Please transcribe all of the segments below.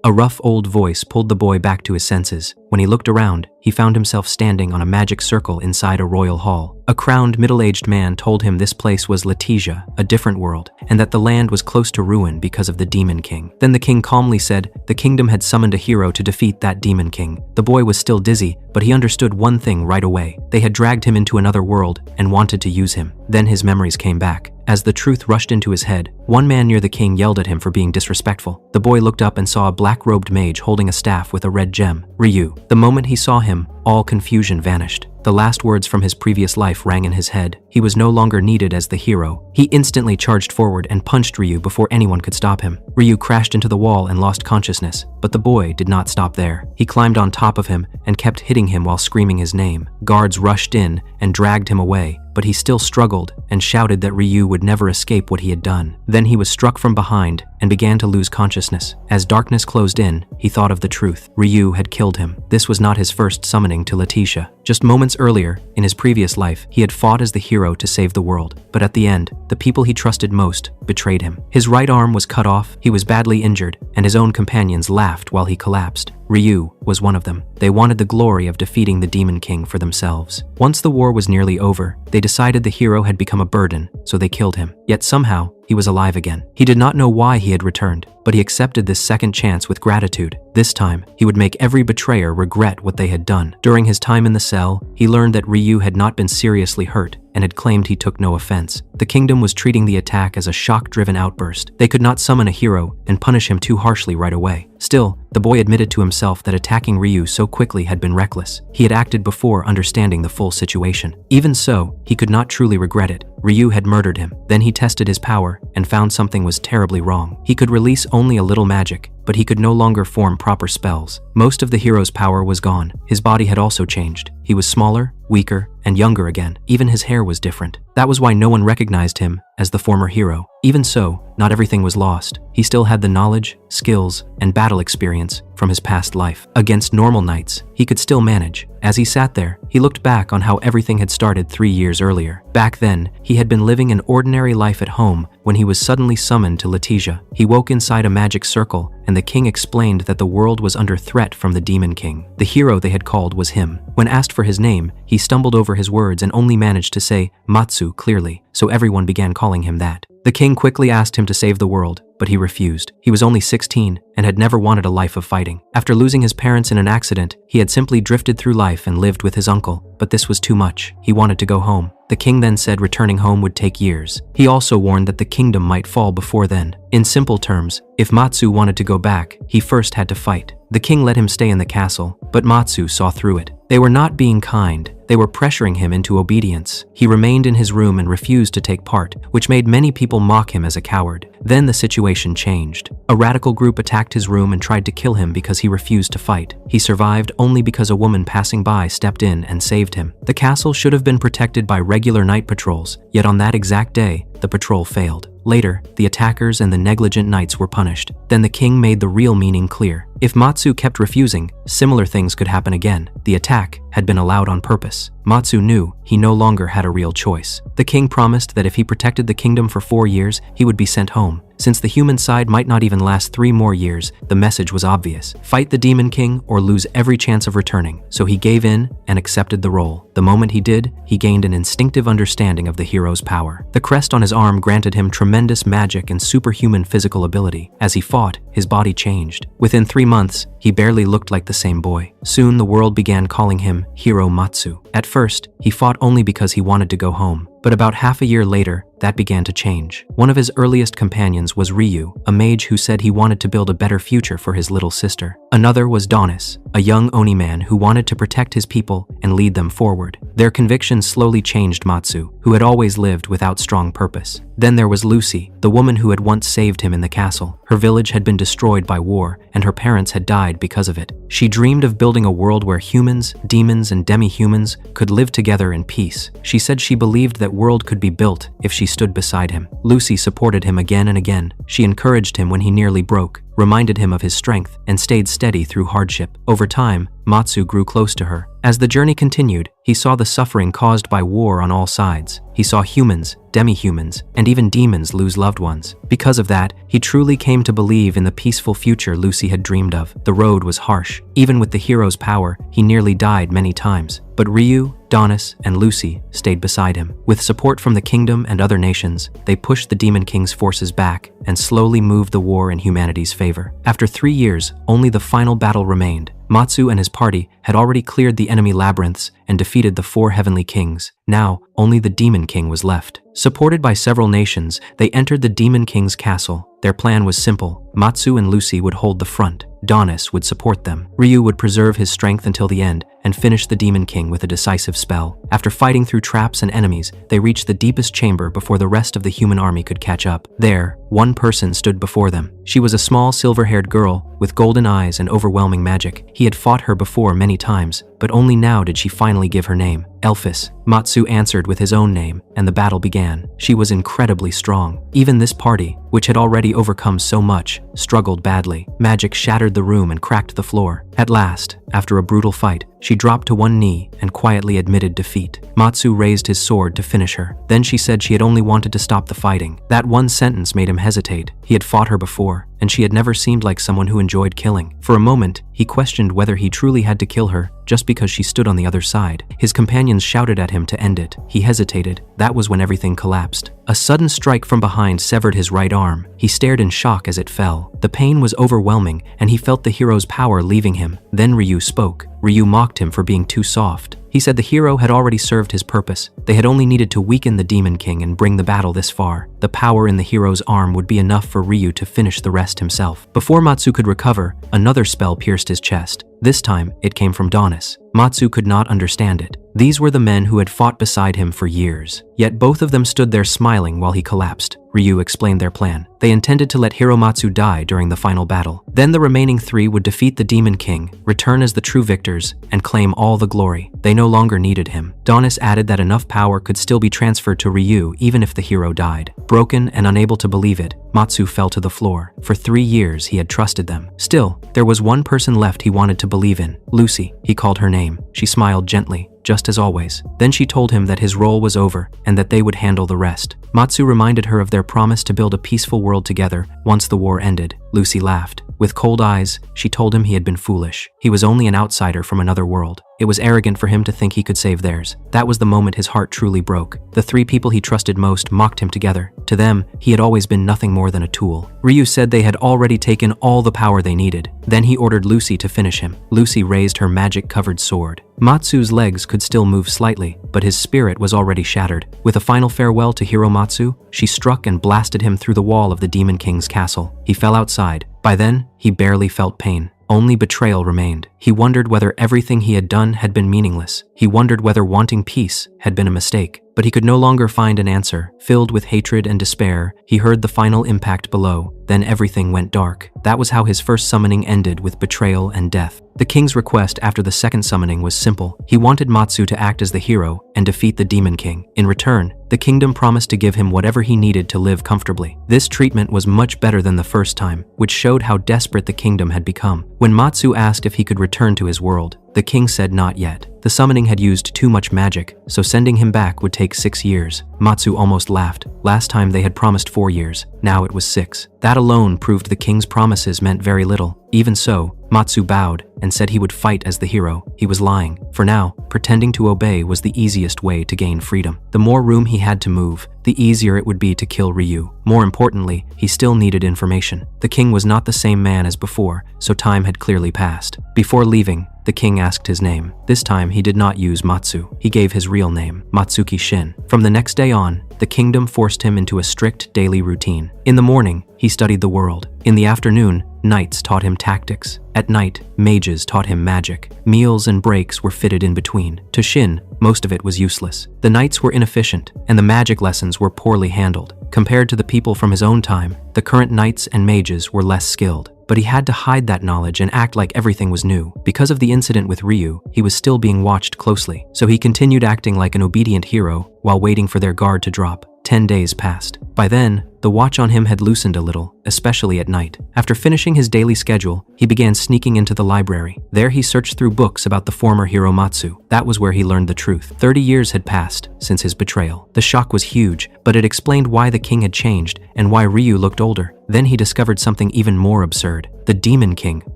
A rough old voice pulled the boy back to his senses. When he looked around, he found himself standing on a magic circle inside a royal hall. A crowned, middle-aged man told him this place was Letitia, a different world, and that the land was close to ruin because of the Demon King. Then the king calmly said the kingdom had summoned a hero to defeat that Demon King. The boy was still dizzy, but he understood one thing right away. They had dragged him into another world and wanted to use him. Then his memories came back. As the truth rushed into his head, one man near the king yelled at him for being disrespectful. The boy looked up and saw a black-robed mage holding a staff with a red gem. Ryu. The moment he saw him, all confusion vanished. The last words from his previous life rang in his head. He was no longer needed as the hero. He instantly charged forward and punched Ryu before anyone could stop him. Ryu crashed into the wall and lost consciousness, but the boy did not stop there. He climbed on top of him and kept hitting him while screaming his name. Guards rushed in and dragged him away, but he still struggled and shouted that Ryu would never escape what he had done. Then he was struck from behind and began to lose consciousness. As darkness closed in, he thought of the truth. Ryu had killed him. This was not his first summoning to Letitia. Just moments earlier, in his previous life, he had fought as the hero to save the world. But at the end, the people he trusted most betrayed him. His right arm was cut off, he was badly injured, and his own companions laughed while he collapsed. Ryu was one of them. They wanted the glory of defeating the Demon King for themselves. Once the war was nearly over, they decided the hero had become a burden, so they killed him. Yet somehow, he was alive again. He did not know why he had returned, but he accepted this second chance with gratitude. This time, he would make every betrayer regret what they had done. During his time in the cell, he learned that Ryu had not been seriously hurt and had claimed he took no offense. The kingdom was treating the attack as a shock-driven outburst. They could not summon a hero and punish him too harshly right away. Still, the boy admitted to himself that attacking Ryu so quickly had been reckless. He had acted before understanding the full situation. Even so, he could not truly regret it. Ryu had murdered him. Then he tested his power and found something was terribly wrong. He could release only a little magic, but he could no longer form proper spells. Most of the hero's power was gone. His body had also changed. He was smaller, weaker, and younger again. Even his hair was different. That was why no one recognized him as the former hero. Even so, not everything was lost. He still had the knowledge, skills, and battle experience from his past life. Against normal knights, he could still manage. As he sat there, he looked back on how everything had started 3 years earlier. Back then, he had been living an ordinary life at home when he was suddenly summoned to Letitia. He woke inside a magic circle, and the king explained that the world was under threat from the Demon King. The hero they had called was him. When asked for his name, he stumbled over his words and only managed to say Matsu clearly, so everyone began calling him that. The king quickly asked him to save the world, but he refused. He was only 16 and had never wanted a life of fighting. After losing his parents in an accident, he had simply drifted through life and lived with his uncle, but this was too much. He wanted to go home. The king then said returning home would take years. He also warned that the kingdom might fall before then. In simple terms, if Matsu wanted to go back, he first had to fight. The king let him stay in the castle, but Matsu saw through it. They were not being kind. They were pressuring him into obedience. He remained in his room and refused to take part, which made many people mock him as a coward. Then the situation changed. A radical group attacked his room and tried to kill him because he refused to fight. He survived only because a woman passing by stepped in and saved him. The castle should have been protected by regular night patrols, yet on that exact day, the patrol failed. Later, the attackers and the negligent knights were punished. Then the king made the real meaning clear. If Matsu kept refusing, similar things could happen again. The attack had been allowed on purpose. Matsu knew he no longer had a real choice. The king promised that if he protected the kingdom for 4 years, he would be sent home. Since the human side might not even last 3 more years, the message was obvious. Fight the Demon King or lose every chance of returning. So he gave in and accepted the role. The moment he did, he gained an instinctive understanding of the hero's power. The crest on his arm granted him tremendous magic and superhuman physical ability. As he fought, his body changed. Within 3 months, he barely looked like the same boy. Soon the world began calling him Hero Matsu. At first, he fought only because he wanted to go home. But about half a year later, that began to change. One of his earliest companions was Ryu, a mage who said he wanted to build a better future for his little sister. Another was Donis, a young Oni man who wanted to protect his people and lead them forward. Their convictions slowly changed Matsu, who had always lived without strong purpose. Then there was Lucy, the woman who had once saved him in the castle. Her village had been destroyed by war, and her parents had died because of it. She dreamed of building a world where humans, demons, and demi-humans could live together in peace. She said she believed that world could be built if she stood beside him. Lucy supported him again and again. She encouraged him when he nearly broke, reminded him of his strength, and stayed steady through hardship. Over time, Matsu grew close to her. As the journey continued, he saw the suffering caused by war on all sides. He saw humans, demi-humans, and even demons lose loved ones. Because of that, he truly came to believe in the peaceful future Lucy had dreamed of. The road was harsh. Even with the hero's power, he nearly died many times. But Ryu, Donis, and Lucy stayed beside him. With support from the kingdom and other nations, they pushed the Demon King's forces back and slowly moved the war in humanity's favor. After 3 years, only the final battle remained. Matsu and his party had already cleared the enemy labyrinths and defeated the 4 heavenly kings. Now, only the Demon King was left. Supported by several nations, they entered the Demon King's castle. Their plan was simple. Matsu and Lucy would hold the front. Donis would support them. Ryu would preserve his strength until the end and finish the Demon King with a decisive spell. After fighting through traps and enemies, they reached the deepest chamber before the rest of the human army could catch up. There, one person stood before them. She was a small silver-haired girl with golden eyes and overwhelming magic. He had fought her before many times, but only now did she finally give her name. Elphys. Matsu answered with his own name, and the battle began. She was incredibly strong. Even this party, which had already overcome so much, struggled badly. Magic shattered the room and cracked the floor. At last, after a brutal fight, she dropped to one knee and quietly admitted defeat. Matsu raised his sword to finish her. Then she said she had only wanted to stop the fighting. That one sentence made him hesitate. He had fought her before, and she had never seemed like someone who enjoyed killing. For a moment, he questioned whether he truly had to kill her just because she stood on the other side. His companions shouted at him to end it. He hesitated. That was when everything collapsed. A sudden strike from behind severed his right arm. He stared in shock as it fell. The pain was overwhelming, and he felt the hero's power leaving him. Then Ryu spoke. Ryu mocked him for being too soft. He said the hero had already served his purpose. They had only needed to weaken the Demon King and bring the battle this far. The power in the hero's arm would be enough for Ryu to finish the rest himself. Before Matsu could recover, another spell pierced his chest. This time, it came from Donis. Matsu could not understand it. These were the men who had fought beside him for years. Yet both of them stood there smiling while he collapsed. Ryu explained their plan. They intended to let Hiromatsu die during the final battle. Then the remaining 3 would defeat the Demon King, return as the true victors, and claim all the glory. They no longer needed him. Donis added that enough power could still be transferred to Ryu even if the hero died. Broken and unable to believe it, Matsu fell to the floor. For 3 years, he had trusted them. Still, there was one person left he wanted to believe in. Lucy. He called her name. She smiled gently, just as always. Then she told him that his role was over and that they would handle the rest. Matsu reminded her of their promise to build a peaceful world together once the war ended. Lucy laughed. With cold eyes, she told him he had been foolish. He was only an outsider from another world. It was arrogant for him to think he could save theirs. That was the moment his heart truly broke. The 3 people he trusted most mocked him together. To them, he had always been nothing more than a tool. Ryu said they had already taken all the power they needed. Then he ordered Lucy to finish him. Lucy raised her magic-covered sword. Matsu's legs could still move slightly, but his spirit was already shattered. With a final farewell to Hiromatsu, she struck and blasted him through the wall of the Demon King's castle. He fell outside. By then, he barely felt pain. Only betrayal remained. He wondered whether everything he had done had been meaningless. He wondered whether wanting peace had been a mistake. But he could no longer find an answer. Filled with hatred and despair, he heard the final impact below. Then everything went dark. That was how his first summoning ended, with betrayal and death. The king's request after the second summoning was simple. He wanted Matsu to act as the hero and defeat the Demon King. In return, the kingdom promised to give him whatever he needed to live comfortably. This treatment was much better than the first time, which showed how desperate the kingdom had become. When Matsu asked if he could return to his world, the king said not yet. The summoning had used too much magic, so sending him back would take 6 years. Matsu almost laughed. Last time they had promised 4 years. Now it was 6. That alone proved the king's promises meant very little. Even so, Matsu bowed and said he would fight as the hero. He was lying. For now, pretending to obey was the easiest way to gain freedom. The more room he had to move, the easier it would be to kill Ryu. More importantly, he still needed information. The king was not the same man as before, so time had clearly passed. Before leaving, the king asked his name. This time, he did not use Matsu. He gave his real name, Matsuki Shin. From the next day on, the kingdom forced him into a strict daily routine. In the morning, he studied the world. In the afternoon, knights taught him tactics. At night, mages taught him magic. Meals and breaks were fitted in between. To Shin, most of it was useless. The knights were inefficient, and the magic lessons were poorly handled. Compared to the people from his own time, the current knights and mages were less skilled. But he had to hide that knowledge and act like everything was new. Because of the incident with Ryu, he was still being watched closely, so he continued acting like an obedient hero while waiting for their guard to drop. 10 days passed. By then, the The watch on him had loosened a little, especially at night. After finishing his daily schedule, he began sneaking into the library. There he searched through books about the former Hiromatsu. That was where he learned the truth. 30 years had passed since his betrayal. The shock was huge, but it explained why the king had changed and why Ryu looked older. Then he discovered something even more absurd. The Demon King,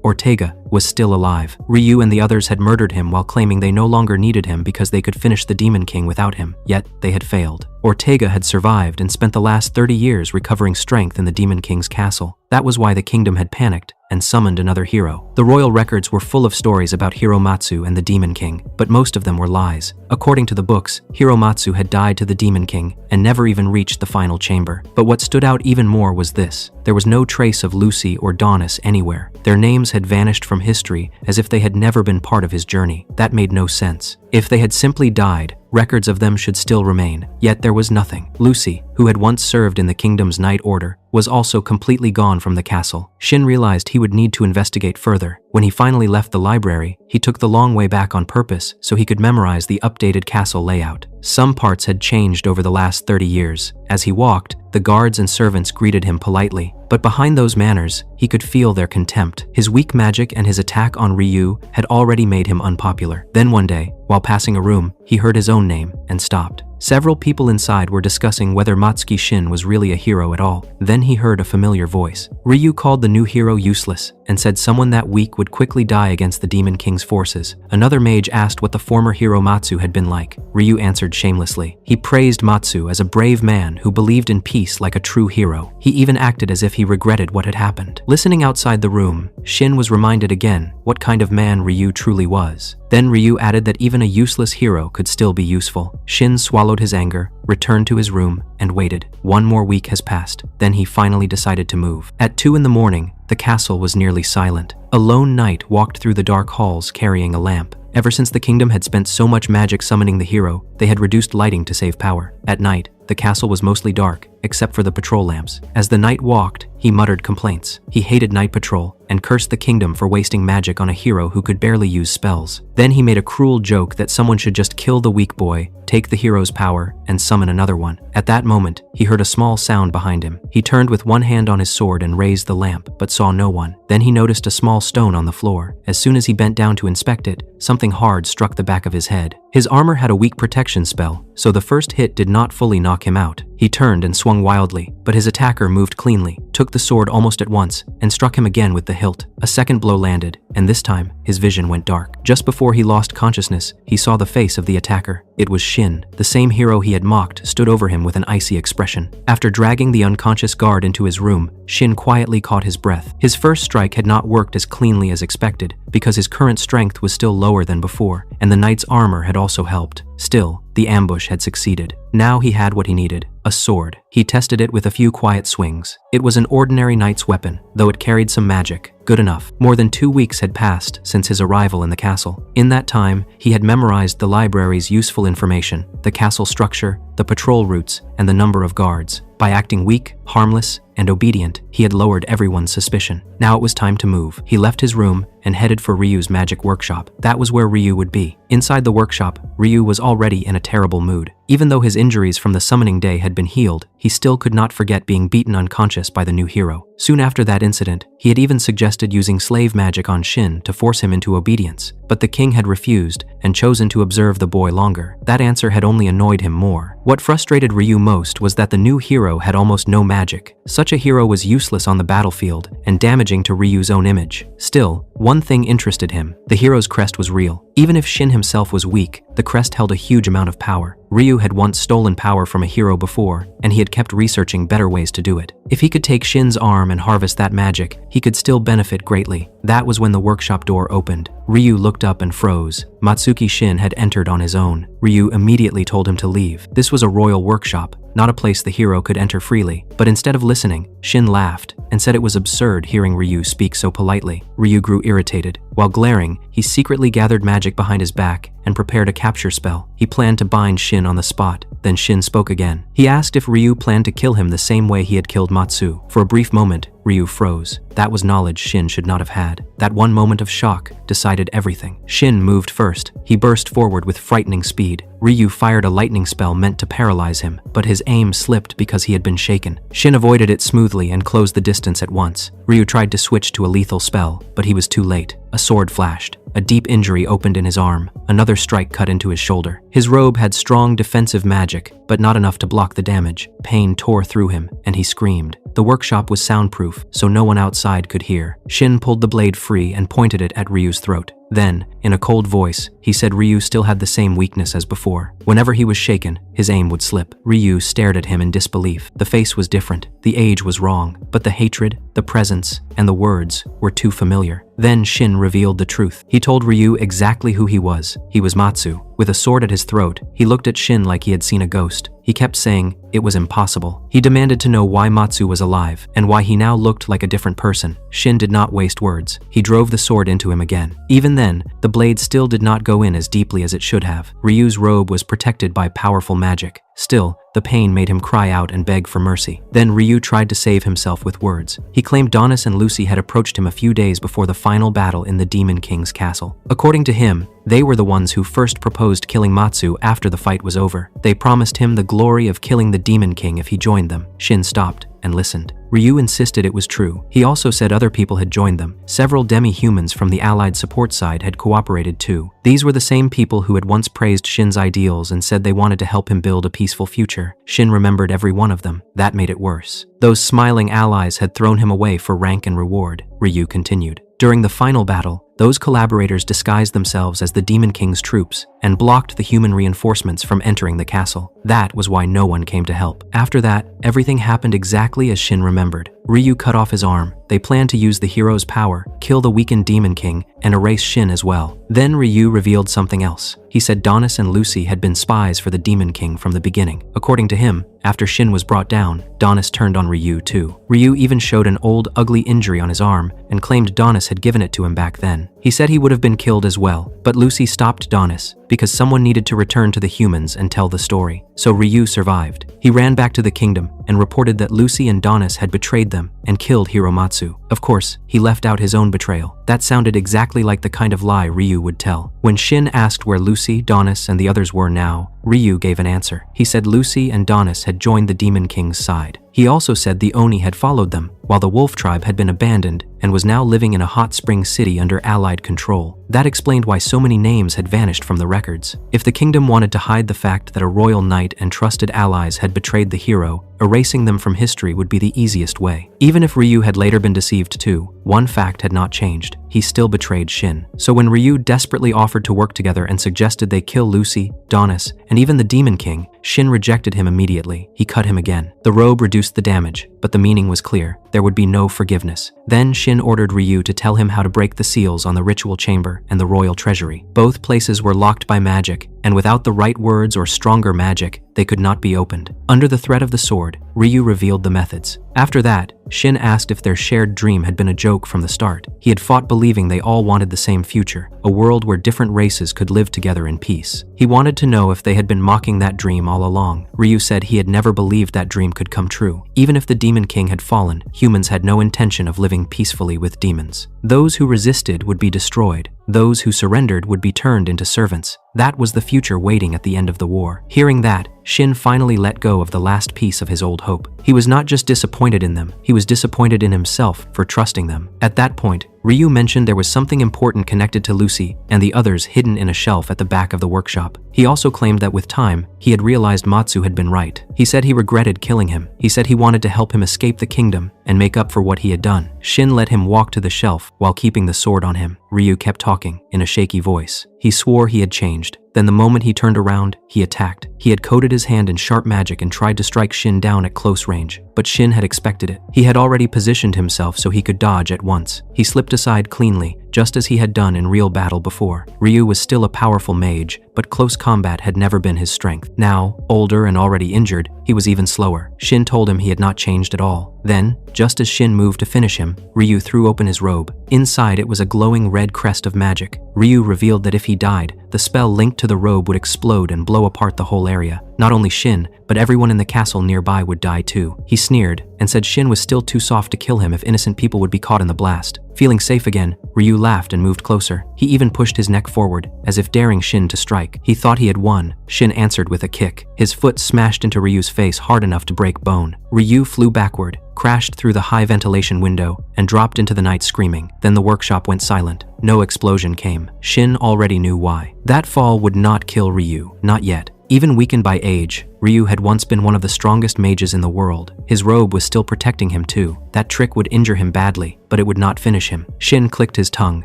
Ortega, was still alive. Ryu and the others had murdered him while claiming they no longer needed him because they could finish the Demon King without him. Yet, they had failed. Ortega had survived and spent the last 30 years recovering strength in the Demon King's castle. That was why the kingdom had panicked and summoned another hero. The royal records were full of stories about Hiromatsu and the Demon King, but most of them were lies. According to the books, Hiromatsu had died to the Demon King and never even reached the final chamber. But what stood out even more was this. There was no trace of Lucy or Donis anywhere. Their names had vanished from history as if they had never been part of his journey. That made no sense. If they had simply died, records of them should still remain. Yet there was nothing. Lucy, who had once served in the kingdom's night order, was also completely gone from the castle. Shin realized he would need to investigate further. When he finally left the library, he took the long way back on purpose so he could memorize the updated castle layout. Some parts had changed over the last 30 years. As he walked, the guards and servants greeted him politely, but behind those manners, he could feel their contempt. His weak magic and his attack on Ryu had already made him unpopular. Then one day, while passing a room, he heard his own name and stopped. Several people inside were discussing whether Matsuki Shin was really a hero at all. Then he heard a familiar voice. Ryu called the new hero useless and said someone that weak would quickly die against the Demon King's forces. Another mage asked what the former hero Matsu had been like. Ryu answered shamelessly. He praised Matsu as a brave man who believed in peace like a true hero. He even acted as if he regretted what had happened. Listening outside the room, Shin was reminded again what kind of man Ryu truly was. Then Ryu added that even a useless hero could still be useful. Shin swallowed his anger, returned to his room, and waited. 1 more week has passed. Then he finally decided to move. At 2 in the morning, the castle was nearly silent. A lone knight walked through the dark halls carrying a lamp. Ever since the kingdom had spent so much magic summoning the hero, they had reduced lighting to save power. At night, the castle was mostly dark, except for the patrol lamps. As the knight walked, he muttered complaints. He hated night patrol and cursed the kingdom for wasting magic on a hero who could barely use spells. Then he made a cruel joke that someone should just kill the weak boy, take the hero's power, and summon another one. At that moment, he heard a small sound behind him. He turned with one hand on his sword and raised the lamp, but saw no one. Then he noticed a small stone on the floor. As soon as he bent down to inspect it, something hard struck the back of his head. His armor had a weak protection spell, so the first hit did not fully knock him out. He turned and swung wildly, but his attacker moved cleanly, took the sword almost at once, and struck him again with the hilt. A second blow landed, and this time, his vision went dark. Just before he lost consciousness, he saw the face of the attacker. It was Shin. The same hero he had mocked stood over him with an icy expression. After dragging the unconscious guard into his room, Shin quietly caught his breath. His first strike had not worked as cleanly as expected, because his current strength was still lower than before, and the knight's armor had also helped. Still, the ambush had succeeded. Now he had what he needed, a sword. He tested it with a few quiet swings. It was an ordinary knight's weapon, though it carried some magic. Good enough. More than 2 weeks had passed since his arrival in the castle. In that time, he had memorized the library's useful information, the castle structure, the patrol routes, and the number of guards. By acting weak, harmless, and obedient, he had lowered everyone's suspicion. Now it was time to move. He left his room and headed for Ryu's magic workshop. That was where Ryu would be. Inside the workshop, Ryu was already in a terrible mood. Even though his injuries from the summoning day had been healed, he still could not forget being beaten unconscious by the new hero. Soon after that incident, he had even suggested using slave magic on Shin to force him into obedience, but the king had refused and chosen to observe the boy longer. That answer had only annoyed him more. What frustrated Ryu most was that the new hero had almost no magic. Such a hero was useless on the battlefield and damaging to Ryu's own image. Still, one thing interested him. The hero's crest was real. Even if Shin himself was weak, the crest held a huge amount of power. Ryu had once stolen power from a hero before, and he had kept researching better ways to do it. If he could take Shin's arm and harvest that magic, he could still benefit greatly. That was when the workshop door opened. Ryu looked up and froze. Matsuki Shin had entered on his own. Ryu immediately told him to leave. This was a royal workshop, not a place the hero could enter freely. But instead of listening, Shin laughed and said it was absurd hearing Ryu speak so politely. Ryu grew irritated. While glaring, he secretly gathered magic behind his back and prepared a capture spell. He planned to bind Shin on the spot. Then Shin spoke again. He asked if Ryu planned to kill him the same way he had killed Matsu. For a brief moment, Ryu froze. That was knowledge Shin should not have had. That one moment of shock decided everything. Shin moved first. He burst forward with frightening speed. Ryu fired a lightning spell meant to paralyze him, but his aim slipped because he had been shaken. Shin avoided it smoothly and closed the distance at once. Ryu tried to switch to a lethal spell, but he was too late. A sword flashed. A deep injury opened in his arm. Another strike cut into his shoulder. His robe had strong defensive magic, but not enough to block the damage. Pain tore through him, and he screamed. The workshop was soundproof, so no one outside could hear. Shin pulled the blade free and pointed it at Ryu's throat. Then, in a cold voice, he said Ryu still had the same weakness as before. Whenever he was shaken, his aim would slip. Ryu stared at him in disbelief. The face was different. The age was wrong, but the hatred, the presence, and the words were too familiar. Then Shin revealed the truth. He told Ryu exactly who he was. He was Matsu. With a sword at his throat, he looked at Shin like he had seen a ghost. He kept saying it was impossible. He demanded to know why Matsu was alive and why he now looked like a different person. Shin did not waste words. He drove the sword into him again. Even then, the blade still did not go in as deeply as it should have. Ryu's robe was protected by powerful magic. Still, the pain made him cry out and beg for mercy. Then Ryu tried to save himself with words. He claimed Donis and Lucy had approached him a few days before the final battle in the Demon King's castle. According to him, they were the ones who first proposed killing Matsu after the fight was over. They promised him the glory of killing the Demon King if he joined them. Shin stopped and listened. Ryu insisted it was true. He also said other people had joined them. Several demi-humans from the Allied support side had cooperated too. These were the same people who had once praised Shin's ideals and said they wanted to help him build a peaceful future. Shin remembered every one of them. That made it worse. Those smiling allies had thrown him away for rank and reward. Ryu continued. During the final battle, those collaborators disguised themselves as the Demon King's troops and blocked the human reinforcements from entering the castle. That was why no one came to help. After that, everything happened exactly as Shin remembered. Ryu cut off his arm. They planned to use the hero's power, kill the weakened Demon King, and erase Shin as well. Then Ryu revealed something else. He said Donis and Lucy had been spies for the Demon King from the beginning. According to him, after Shin was brought down, Donis turned on Ryu too. Ryu even showed an old, ugly injury on his arm and claimed Donis had given it to him back then. He said he would have been killed as well, but Lucy stopped Donis because someone needed to return to the humans and tell the story. So Ryu survived. He ran back to the kingdom and reported that Lucy and Donis had betrayed them and killed Hiromatsu. Of course, he left out his own betrayal. That sounded exactly like the kind of lie Ryu would tell. When Shin asked where Lucy, Donis, and the others were now, Ryu gave an answer. He said Lucy and Donis had joined the Demon King's side. He also said the Oni had followed them, while the wolf tribe had been abandoned and was now living in a hot spring city under Allied control. That explained why so many names had vanished from the records. If the kingdom wanted to hide the fact that a royal knight and trusted allies had betrayed the hero, erasing them from history would be the easiest way. Even if Ryu had later been deceived too, one fact had not changed. He still betrayed Shin. So when Ryu desperately offered to work together and suggested they kill Lucy, Donis, and even the Demon King, Shin rejected him immediately. He cut him again. The robe reduced the damage, but the meaning was clear. There would be no forgiveness. Then Shin ordered Ryu to tell him how to break the seals on the ritual chamber and the royal treasury. Both places were locked by magic, and without the right words or stronger magic, they could not be opened. Under the threat of the sword, Ryu revealed the methods. After that, Shin asked if their shared dream had been a joke from the start. He had fought believing they all wanted the same future, a world where different races could live together in peace. He wanted to know if they had been mocking that dream all along. Ryu said he had never believed that dream could come true. Even if the Demon King had fallen, humans had no intention of living peacefully with demons. Those who resisted would be destroyed. Those who surrendered would be turned into servants. That was the future waiting at the end of the war. Hearing that, Shin finally let go of the last piece of his old hope. He was not just disappointed in them, he was disappointed in himself for trusting them. At that point, Ryu mentioned there was something important connected to Lucy and the others hidden in a shelf at the back of the workshop. He also claimed that with time, he had realized Matsu had been right. He said he regretted killing him. He said he wanted to help him escape the kingdom and make up for what he had done. Shin let him walk to the shelf while keeping the sword on him. Ryu kept talking in a shaky voice. He swore he had changed. Then the moment he turned around, he attacked. He had coated his hand in sharp magic and tried to strike Shin down at close range, but Shin had expected it. He had already positioned himself so he could dodge at once. He slipped aside cleanly, just as he had done in real battle before. Ryu was still a powerful mage, but close combat had never been his strength. Now, older and already injured, he was even slower. Shin told him he had not changed at all. Then, just as Shin moved to finish him, Ryu threw open his robe. Inside it was a glowing red crest of magic. Ryu revealed that if he died, the spell linked to the robe would explode and blow apart the whole area. Not only Shin, but everyone in the castle nearby would die too. He sneered and said Shin was still too soft to kill him if innocent people would be caught in the blast. Feeling safe again, Ryu laughed and moved closer. He even pushed his neck forward, as if daring Shin to strike. He thought he had won. Shin answered with a kick. His foot smashed into Ryu's face hard enough to break bone. Ryu flew backward, crashed through the high ventilation window, and dropped into the night screaming. Then the workshop went silent. No explosion came. Shin already knew why. That fall would not kill Ryu, not yet. Even weakened by age, Ryu had once been one of the strongest mages in the world. His robe was still protecting him too. That trick would injure him badly, but it would not finish him. Shin clicked his tongue.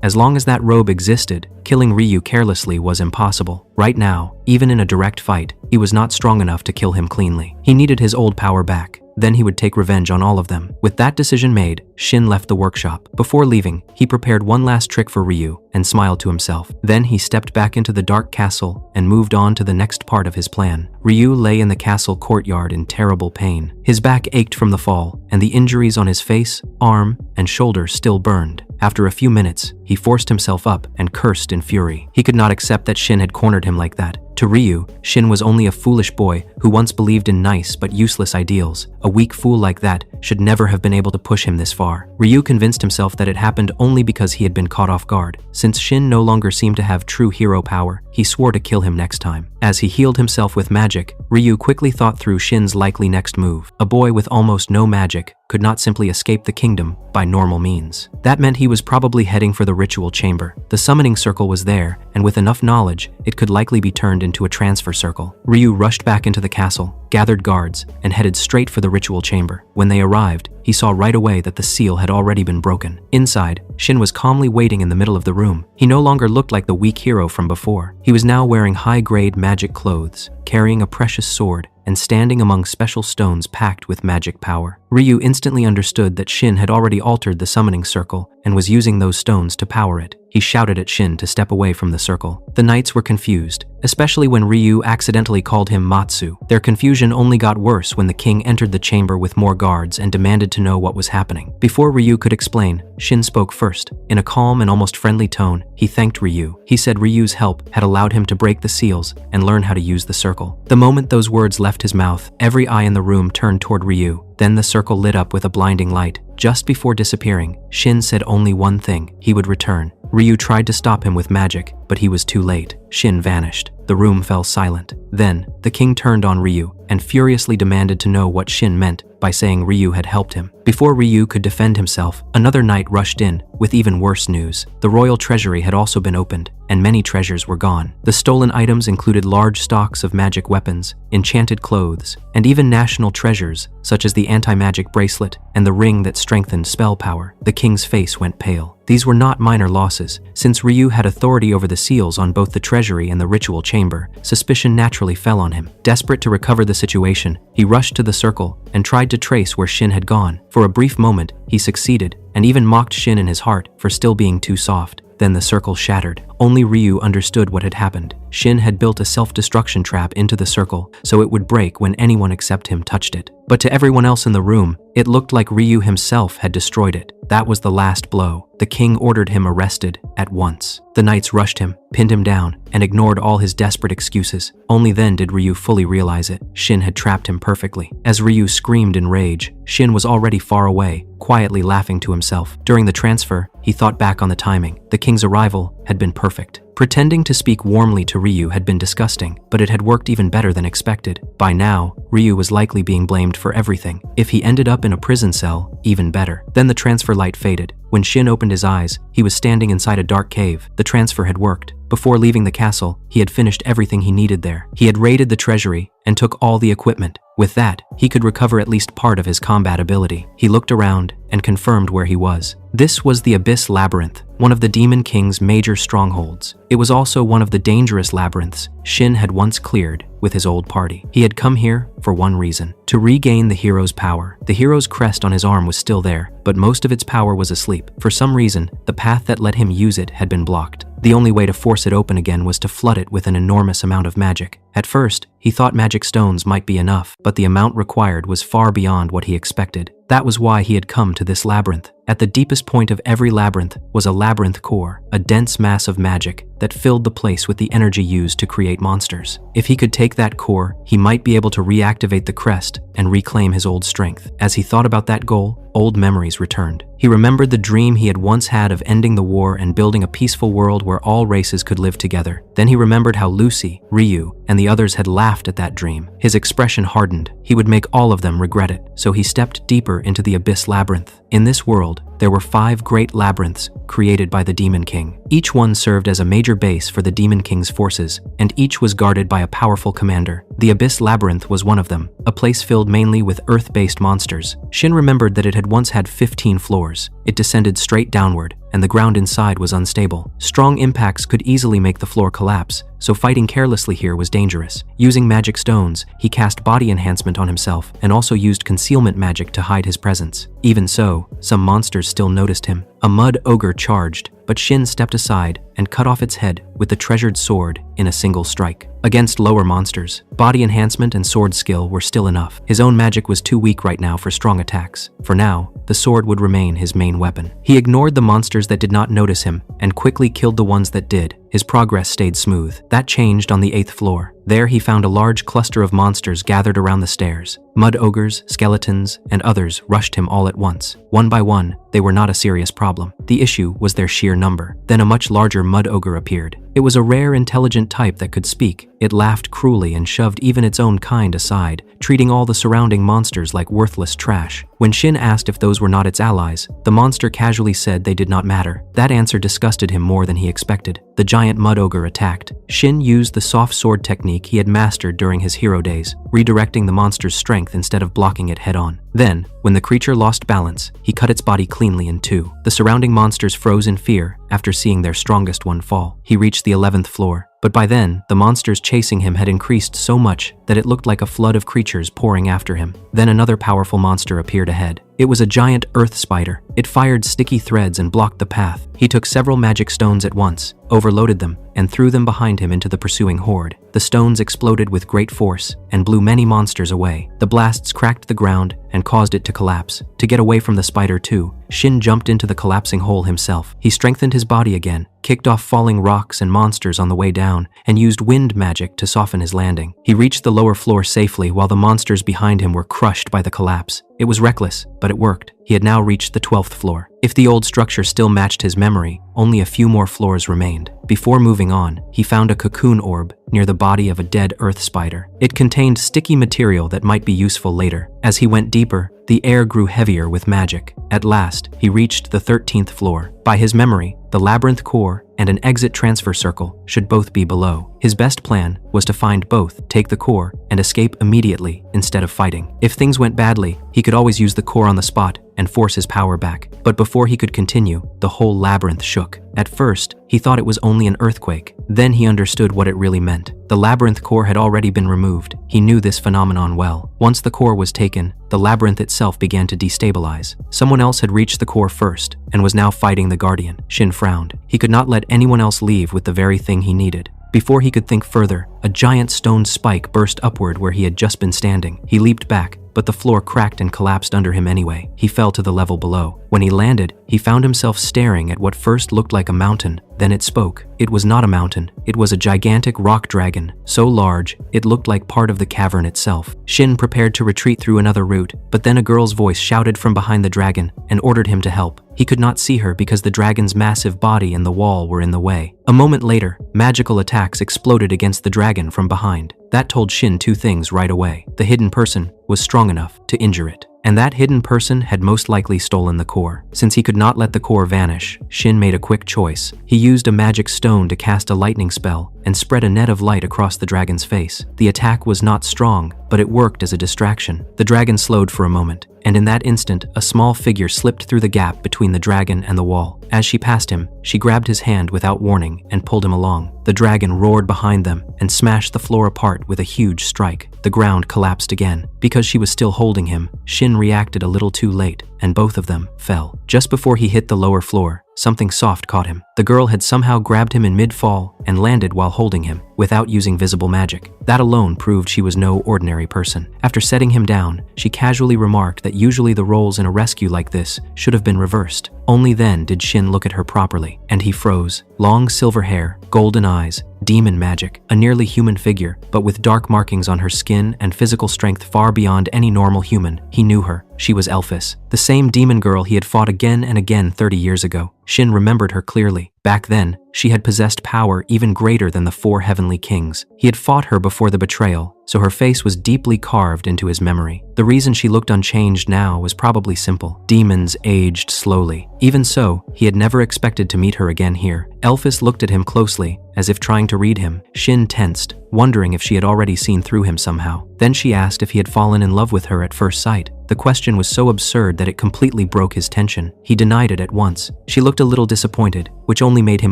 As long as that robe existed, killing Ryu carelessly was impossible. Right now, even in a direct fight, he was not strong enough to kill him cleanly. He needed his old power back. Then he would take revenge on all of them. With that decision made, Shin left the workshop. Before leaving, he prepared one last trick for Ryu and smiled to himself. Then he stepped back into the dark castle and moved on to the next part of his plan. Ryu lay in the castle courtyard in terrible pain. His back ached from the fall, and the injuries on his face, arm, and shoulder still burned. After a few minutes, he forced himself up and cursed in fury. He could not accept that Shin had cornered him like that. To Ryu, Shin was only a foolish boy who once believed in nice but useless ideals. A weak fool like that should never have been able to push him this far. Ryu convinced himself that it happened only because he had been caught off guard. Since Shin no longer seemed to have true hero power, he swore to kill him next time. As he healed himself with magic, Ryu quickly thought through Shin's likely next move. A boy with almost no magic could not simply escape the kingdom by normal means. That meant he was probably heading for the ritual chamber. The summoning circle was there, and with enough knowledge, it could likely be turned into a transfer circle. Ryu rushed back into the castle, gathered guards, and headed straight for the ritual chamber. When they arrived, he saw right away that the seal had already been broken. Inside, Shin was calmly waiting in the middle of the room. He no longer looked like the weak hero from before. He was now wearing high-grade magic clothes, carrying a precious sword, and standing among special stones packed with magic power. Ryu instantly understood that Shin had already altered the summoning circle and was using those stones to power it. He shouted at Shin to step away from the circle. The knights were confused, especially when Ryu accidentally called him Matsu. Their confusion only got worse when the king entered the chamber with more guards and demanded to know what was happening. Before Ryu could explain, Shin spoke first. In a calm and almost friendly tone, he thanked Ryu. He said Ryu's help had allowed him to break the seals and learn how to use the circle. The moment those words left his mouth, every eye in the room turned toward Ryu. Then the circle lit up with a blinding light. Just before disappearing, Shin said only one thing: he would return. Ryu tried to stop him with magic, but he was too late. Shin vanished. The room fell silent. Then, the king turned on Ryu and furiously demanded to know what Shin meant by saying Ryu had helped him. Before Ryu could defend himself, another knight rushed in with even worse news. The royal treasury had also been opened, and many treasures were gone. The stolen items included large stocks of magic weapons, enchanted clothes, and even national treasures, such as the anti-magic bracelet and the ring that strengthened spell power. The king's face went pale. These were not minor losses. Since Ryu had authority over the seals on both the treasury and the ritual chamber, suspicion naturally fell on him. Desperate to recover the situation, he rushed to the circle and tried to trace where Shin had gone. For a brief moment, he succeeded, and even mocked Shin in his heart for still being too soft. Then the circle shattered. Only Ryu understood what had happened. Shin had built a self-destruction trap into the circle, so it would break when anyone except him touched it. But to everyone else in the room, it looked like Ryu himself had destroyed it. That was the last blow. The king ordered him arrested at once. The knights rushed him, pinned him down, and ignored all his desperate excuses. Only then did Ryu fully realize it. Shin had trapped him perfectly. As Ryu screamed in rage, Shin was already far away, quietly laughing to himself. During the transfer, he thought back on the timing. The king's arrival had been perfect. Pretending to speak warmly to Ryu had been disgusting, but it had worked even better than expected. By now, Ryu was likely being blamed for everything. If he ended up in a prison cell, even better. Then the transfer light faded. When Shin opened his eyes, he was standing inside a dark cave. The transfer had worked. Before leaving the castle, he had finished everything he needed there. He had raided the treasury and took all the equipment. With that, he could recover at least part of his combat ability. He looked around and confirmed where he was. This was the Abyss Labyrinth, one of the Demon King's major strongholds. It was also one of the dangerous labyrinths Shin had once cleared. with his old party. He had come here for one reason: to regain the hero's power. The hero's crest on his arm was still there, but most of its power was asleep. For some reason, the path that let him use it had been blocked. The only way to force it open again was to flood it with an enormous amount of magic. At first, he thought magic stones might be enough, but the amount required was far beyond what he expected. That was why he had come to this labyrinth. At the deepest point of every labyrinth was a labyrinth core, a dense mass of magic that filled the place with the energy used to create monsters. If he could take that core, he might be able to reactivate the crest and reclaim his old strength. As he thought about that goal, old memories returned. He remembered the dream he had once had of ending the war and building a peaceful world where all races could live together. Then he remembered how Lucy, Ryu, and the others had laughed at that dream. His expression hardened. He would make all of them regret it. So he stepped deeper into the Abyss Labyrinth. In this world, there were 5 great labyrinths created by the Demon King. Each one served as a major base for the Demon King's forces, and each was guarded by a powerful commander. The Abyss Labyrinth was one of them, a place filled mainly with earth-based monsters. Shin remembered that it had once had 15 floors. It descended straight downward, and the ground inside was unstable. Strong impacts could easily make the floor collapse, so fighting carelessly here was dangerous. Using magic stones, he cast body enhancement on himself and also used concealment magic to hide his presence. Even so, some monsters still noticed him. A mud ogre charged, but Shin stepped aside and cut off its head with the treasured sword in a single strike. Against lower monsters, body enhancement and sword skill were still enough. His own magic was too weak right now for strong attacks. For now, the sword would remain his main weapon. He ignored the monsters that did not notice him and quickly killed the ones that did. His progress stayed smooth. That changed on the 8th floor. There he found a large cluster of monsters gathered around the stairs. Mud ogres, skeletons, and others rushed him all at once. One by one, they were not a serious problem. The issue was their sheer number. Then a much larger mud ogre appeared. It was a rare, intelligent type that could speak. It laughed cruelly and shoved even its own kind aside, treating all the surrounding monsters like worthless trash. When Shin asked if those were not its allies, the monster casually said they did not matter. That answer disgusted him more than he expected. The giant mud ogre attacked. Shin used the soft sword technique he had mastered during his hero days, redirecting the monster's strength instead of blocking it head-on. Then, when the creature lost balance, he cut its body cleanly in two. The surrounding monsters froze in fear after seeing their strongest one fall. He reached the 11th floor, but by then, the monsters chasing him had increased so much that it looked like a flood of creatures pouring after him. Then another powerful monster appeared ahead. It was a giant earth spider. It fired sticky threads and blocked the path. He took several magic stones at once, overloaded them, and threw them behind him into the pursuing horde. The stones exploded with great force and blew many monsters away. The blasts cracked the ground and caused it to collapse. To get away from the spider too, Shin jumped into the collapsing hole himself. He strengthened his body again, kicked off falling rocks and monsters on the way down, and used wind magic to soften his landing. He reached the lower floor safely while the monsters behind him were crushed by the collapse. It was reckless, but it worked. He had now reached the 12th floor. If the old structure still matched his memory, only a few more floors remained. Before moving on, he found a cocoon orb near the body of a dead earth spider. It contained sticky material that might be useful later. As he went deeper, the air grew heavier with magic. At last, he reached the 13th floor. By his memory, the labyrinth core and an exit transfer circle should both be below. His best plan was to find both, take the core, and escape immediately instead of fighting. If things went badly, he could always use the core on the spot and force his power back. But before he could continue, the whole labyrinth shook. At first, he thought it was only an earthquake. Then he understood what it really meant. The labyrinth core had already been removed. He knew this phenomenon well. Once the core was taken, the labyrinth itself began to destabilize. Someone else had reached the core first and was now fighting the Guardian. Shin frowned. He could not let anyone else leave with the very thing he needed. Before he could think further, a giant stone spike burst upward where he had just been standing. He leaped back, but the floor cracked and collapsed under him anyway. He fell to the level below. When he landed, he found himself staring at what first looked like a mountain. Then it spoke. It was not a mountain. It was a gigantic rock dragon, so large, it looked like part of the cavern itself. Shin prepared to retreat through another route, but then a girl's voice shouted from behind the dragon and ordered him to help. He could not see her because the dragon's massive body and the wall were in the way. A moment later, magical attacks exploded against the dragon from behind. That told Shin two things right away. The hidden person was strong enough to injure it, and that hidden person had most likely stolen the core. Since he could not let the core vanish, Shin made a quick choice. He used a magic stone to cast a lightning spell and spread a net of light across the dragon's face. The attack was not strong, but it worked as a distraction. The dragon slowed for a moment, and in that instant, a small figure slipped through the gap between the dragon and the wall. As she passed him, she grabbed his hand without warning and pulled him along. The dragon roared behind them and smashed the floor apart with a huge strike. The ground collapsed again. Because she was still holding him, Shin reacted a little too late, and both of them fell. Just before he hit the lower floor, something soft caught him. The girl had somehow grabbed him in mid-fall and landed while holding him, without using visible magic. That alone proved she was no ordinary person. After setting him down, she casually remarked that usually the roles in a rescue like this should have been reversed. Only then did Shin look at her properly, and he froze. Long silver hair, golden eyes, demon magic, a nearly human figure, but with dark markings on her skin and physical strength far beyond any normal human. He knew her. She was Elphys, the same demon girl he had fought again and again 30 years ago. Shin remembered her clearly. Back then, she had possessed power even greater than the 4 heavenly kings. He had fought her before the betrayal, so her face was deeply carved into his memory. The reason she looked unchanged now was probably simple. Demons aged slowly. Even so, he had never expected to meet her again here. Elphys looked at him closely, as if trying to read him. Shin tensed, wondering if she had already seen through him somehow. Then she asked if he had fallen in love with her at first sight. The question was so absurd that it completely broke his tension. He denied it at once. She looked a little disappointed, which only made him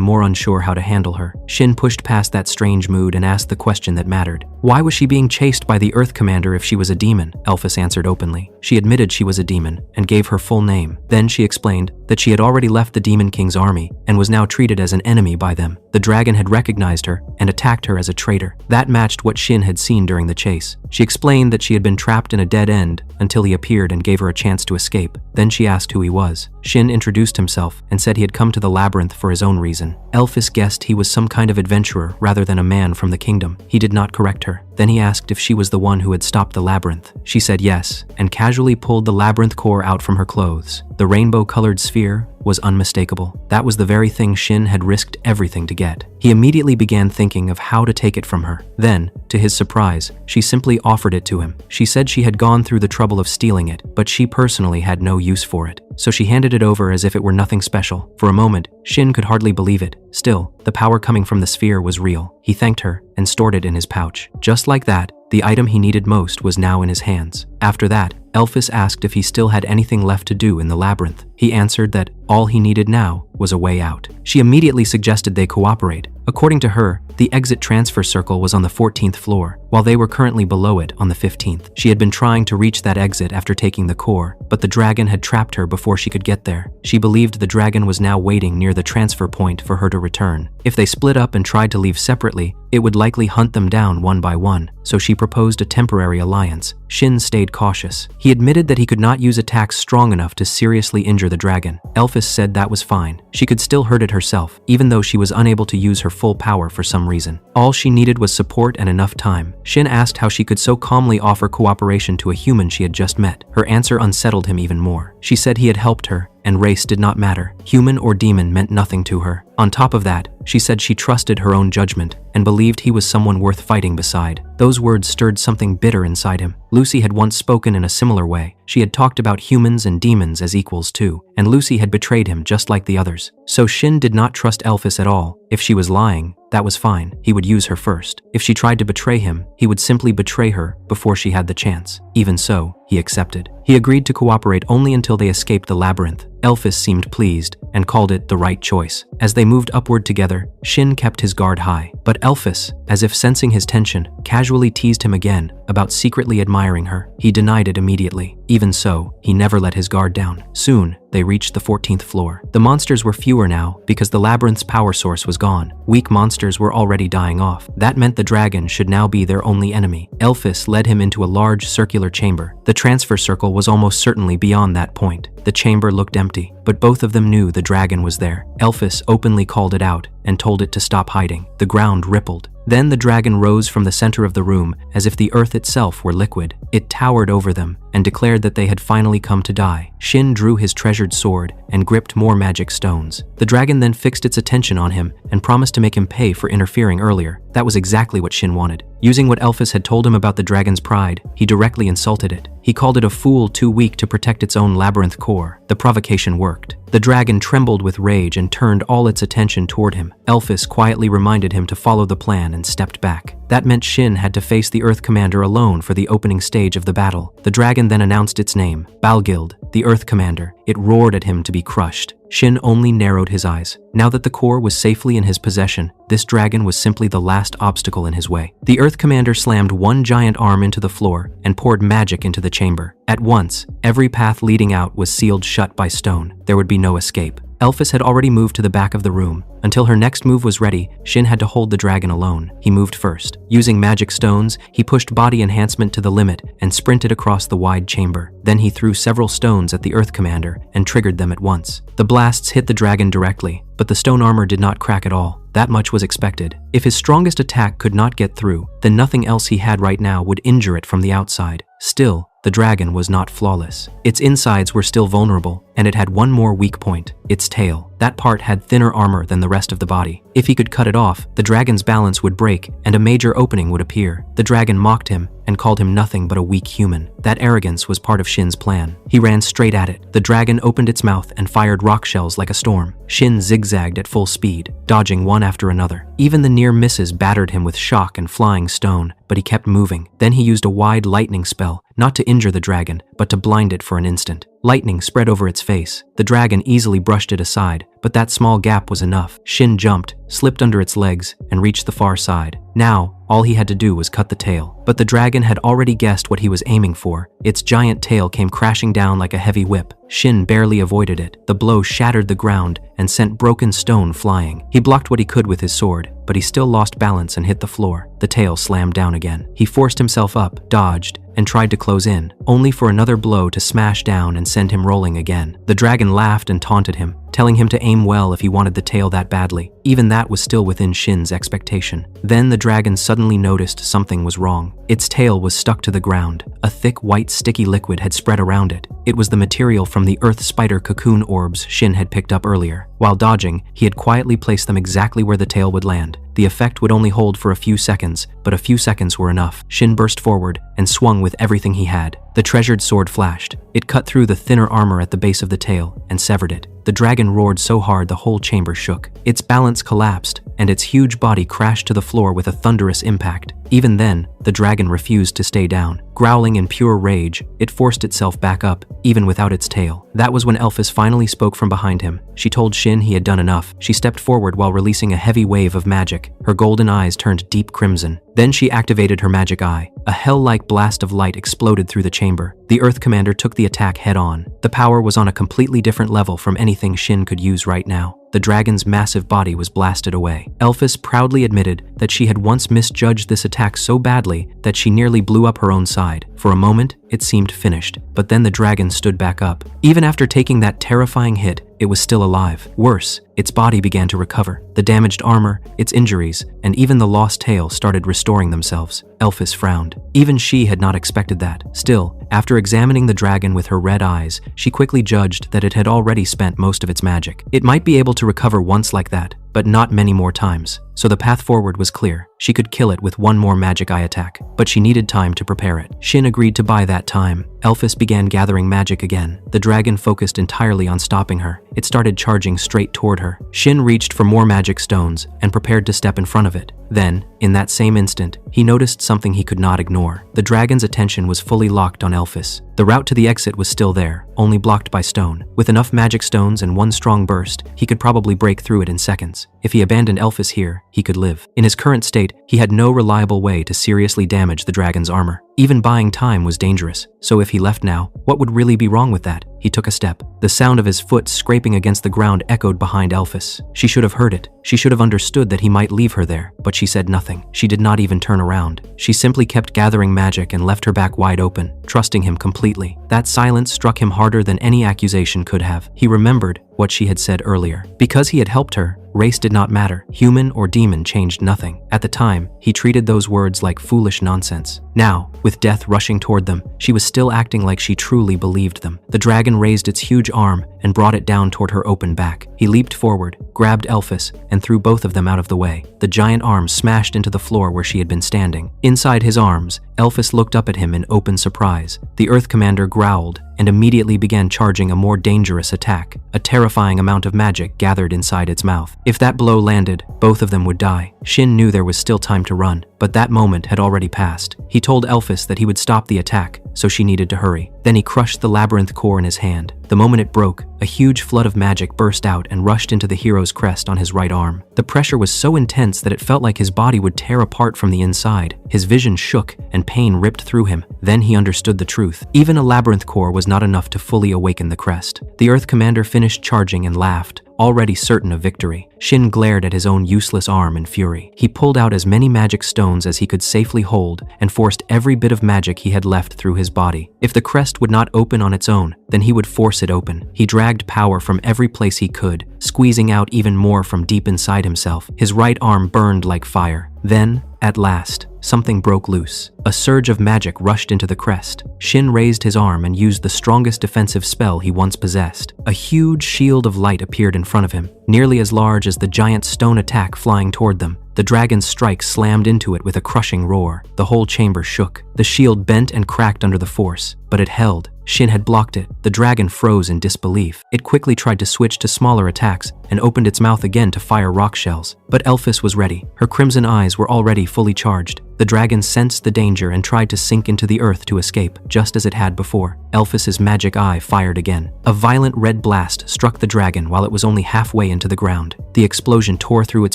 more unsure how to handle her. Shin pushed past that strange mood and asked the question that mattered. Why was she being chased by the Earth Commander if she was a demon? Elphys answered openly. She admitted she was a demon and gave her full name. Then she explained that she had already left the Demon King's army and was now treated as an enemy by them. The dragon had recognized her and attacked her as a traitor. That matched what Shin had seen during the chase. She explained that she had been trapped in a dead end until he appeared and gave her a chance to escape. Then she asked who he was. Shin introduced himself and said he had come to the labyrinth for his own reason. Elphys guessed he was some kind of adventurer rather than a man from the kingdom. He did not correct her. Then he asked if she was the one who had stopped the labyrinth. She said yes, and casually pulled the labyrinth core out from her clothes. The rainbow-colored sphere was unmistakable. That was the very thing Shin had risked everything to get. He immediately began thinking of how to take it from her. Then, to his surprise, she simply offered it to him. She said she had gone through the trouble of stealing it, but she personally had no use for it. So she handed it over as if it were nothing special. For a moment, Shin could hardly believe it. Still, the power coming from the sphere was real. He thanked her and stored it in his pouch. Just like that, the item he needed most was now in his hands. After that, Elphys asked if he still had anything left to do in the labyrinth. He answered that all he needed now was a way out. She immediately suggested they cooperate. According to her, the exit transfer circle was on the 14th floor, while they were currently below it on the 15th. She had been trying to reach that exit after taking the core, but the dragon had trapped her before she could get there. She believed the dragon was now waiting near the transfer point for her to return. If they split up and tried to leave separately, it would likely hunt them down one by one, so she proposed a temporary alliance. Shin stayed cautious. He admitted that he could not use attacks strong enough to seriously injure the dragon. Elphys said that was fine. She could still hurt it herself, even though she was unable to use her full power for some reason. All she needed was support and enough time. Shin asked how she could so calmly offer cooperation to a human she had just met. Her answer unsettled him even more. She said he had helped her, and race did not matter. Human or demon meant nothing to her. On top of that, she said she trusted her own judgment and believed he was someone worth fighting beside. Those words stirred something bitter inside him. Lucy had once spoken in a similar way. She had talked about humans and demons as equals too, and Lucy had betrayed him just like the others. So Shin did not trust Elphys at all. If she was lying, that was fine. He would use her first. If she tried to betray him, he would simply betray her before she had the chance. Even so, he accepted. He agreed to cooperate only until they escaped the labyrinth. Elphys seemed pleased and called it the right choice. As they moved upward together, Shin kept his guard high. But Elphys, as if sensing his tension, casually teased him again about secretly admiring her. He denied it immediately. Even so, he never let his guard down. Soon, they reached the 14th floor. The monsters were fewer now because the labyrinth's power source was gone. Weak monsters were already dying off. That meant the dragon should now be their only enemy. Elphys led him into a large circular chamber. The transfer circle was almost certainly beyond that point. The chamber looked empty, but both of them knew the dragon was there. Elphys openly called it out and told it to stop hiding. The ground rippled. Then the dragon rose from the center of the room as if the earth itself were liquid. It towered over them and declared that they had finally come to die. Shin drew his treasured sword and gripped more magic stones. The dragon then fixed its attention on him and promised to make him pay for interfering earlier. That was exactly what Shin wanted. Using what Elphys had told him about the dragon's pride, he directly insulted it. He called it a fool too weak to protect its own labyrinth core. The provocation worked. The dragon trembled with rage and turned all its attention toward him. Elphys quietly reminded him to follow the plan and stepped back. That meant Shin had to face the Earth Commander alone for the opening stage of the battle. The dragon then announced its name, Balgild, the Earth Commander. It roared at him to be crushed. Shin only narrowed his eyes. Now that the core was safely in his possession, this dragon was simply the last obstacle in his way. The Earth Commander slammed one giant arm into the floor and poured magic into the chamber. At once, every path leading out was sealed shut by stone. There would be no escape. Elphys had already moved to the back of the room. Until her next move was ready, Shin had to hold the dragon alone. He moved first. Using magic stones, he pushed body enhancement to the limit and sprinted across the wide chamber. Then he threw several stones at the Earth Commander and triggered them at once. The blasts hit the dragon directly, but the stone armor did not crack at all. That much was expected. If his strongest attack could not get through, then nothing else he had right now would injure it from the outside. Still, the dragon was not flawless. Its insides were still vulnerable, and it had one more weak point, its tail. That part had thinner armor than the rest of the body. If he could cut it off, the dragon's balance would break and a major opening would appear. The dragon mocked him and called him nothing but a weak human. That arrogance was part of Shin's plan. He ran straight at it. The dragon opened its mouth and fired rock shells like a storm. Shin zigzagged at full speed, dodging one after another. Even the near misses battered him with shock and flying stone, but he kept moving. Then he used a wide lightning spell, not to injure the dragon, but to blind it for an instant. Lightning spread over its face. The dragon easily brushed it aside, but that small gap was enough. Shin jumped, slipped under its legs, and reached the far side. Now, all he had to do was cut the tail. But the dragon had already guessed what he was aiming for. Its giant tail came crashing down like a heavy whip. Shin barely avoided it. The blow shattered the ground and sent broken stone flying. He blocked what he could with his sword, but he still lost balance and hit the floor. The tail slammed down again. He forced himself up, dodged, and tried to close in, only for another blow to smash down and send him rolling again. The dragon laughed and taunted him, telling him to aim well if he wanted the tail that badly. Even that was still within Shin's expectation. Then the dragon suddenly noticed something was wrong. Its tail was stuck to the ground. A thick white sticky liquid had spread around it. It was the material from the earth spider cocoon orbs Shin had picked up earlier. While dodging, he had quietly placed them exactly where the tail would land. The effect would only hold for a few seconds, but a few seconds were enough. Shin burst forward and swung with everything he had. The treasured sword flashed. It cut through the thinner armor at the base of the tail and severed it. The dragon roared so hard the whole chamber shook. Its balance collapsed, and its huge body crashed to the floor with a thunderous impact. Even then, the dragon refused to stay down. Growling in pure rage, it forced itself back up, even without its tail. That was when Elphys finally spoke from behind him. She told Shin he had done enough. She stepped forward while releasing a heavy wave of magic. Her golden eyes turned deep crimson. Then she activated her magic eye. A hell-like blast of light exploded through the chamber. The Earth Commander took the attack head-on. The power was on a completely different level from anything Shin could use right now. The dragon's massive body was blasted away. Elphys proudly admitted that she had once misjudged this attack so badly that she nearly blew up her own side. For a moment, it seemed finished, but then the dragon stood back up. Even after taking that terrifying hit, it was still alive. Worse, its body began to recover. The damaged armor, its injuries, and even the lost tail started restoring themselves. Elphys frowned. Even she had not expected that. Still, after examining the dragon with her red eyes, she quickly judged that it had already spent most of its magic. It might be able to recover once like that, but not many more times. So the path forward was clear. She could kill it with one more magic eye attack, but she needed time to prepare it. Shin agreed to buy that time. Elphys began gathering magic again. The dragon focused entirely on stopping her. It started charging straight toward her. Shin reached for more magic stones and prepared to step in front of it. Then, in that same instant, he noticed something he could not ignore. The dragon's attention was fully locked on Elphys. The route to the exit was still there, only blocked by stone. With enough magic stones and one strong burst, he could probably break through it in seconds. If he abandoned Elphys here, he could live. In his current state, he had no reliable way to seriously damage the dragon's armor. Even buying time was dangerous, so if he left now, what would really be wrong with that? He took a step. The sound of his foot scraping against the ground echoed behind Elphys. She should have heard it. She should have understood that he might leave her there, but she said nothing. She did not even turn around. She simply kept gathering magic and left her back wide open, trusting him completely. That silence struck him harder than any accusation could have. He remembered what she had said earlier. Because he had helped her, race did not matter. Human or demon changed nothing. At the time, he treated those words like foolish nonsense. Now, with death rushing toward them, she was still acting like she truly believed them. The dragon raised its huge arm and brought it down toward her open back. He leaped forward, grabbed Elphys, and threw both of them out of the way. The giant arm smashed into the floor where she had been standing. Inside his arms, Elphys looked up at him in open surprise. The Earth Commander growled and immediately began charging a more dangerous attack. A terrifying amount of magic gathered inside its mouth. If that blow landed, both of them would die. Shin knew there was still time to run, but that moment had already passed. He told Elphys that he would stop the attack, so she needed to hurry. Then he crushed the labyrinth core in his hand. The moment it broke, a huge flood of magic burst out and rushed into the hero's crest on his right arm. The pressure was so intense that it felt like his body would tear apart from the inside. His vision shook and pain ripped through him. Then he understood the truth. Even a labyrinth core was not enough to fully awaken the crest. The Earth Commander finished charging and laughed, already certain of victory. Shin glared at his own useless arm in fury. He pulled out as many magic stones as he could safely hold and forced every bit of magic he had left through his body. If the crest would not open on its own, then he would force it open. He dragged power from every place he could, squeezing out even more from deep inside himself. His right arm burned like fire. Then, at last, something broke loose. A surge of magic rushed into the crest. Shin raised his arm and used the strongest defensive spell he once possessed. A huge shield of light appeared in front of him, nearly as large as the giant stone attack flying toward them. The dragon's strike slammed into it with a crushing roar. The whole chamber shook. The shield bent and cracked under the force, but it held. Shin had blocked it. The dragon froze in disbelief. It quickly tried to switch to smaller attacks and opened its mouth again to fire rock shells. But Elphys was ready. Her crimson eyes were already fully charged. The dragon sensed the danger and tried to sink into the earth to escape, just as it had before. Elphys's magic eye fired again. A violent red blast struck the dragon while it was only halfway into the ground. The explosion tore through its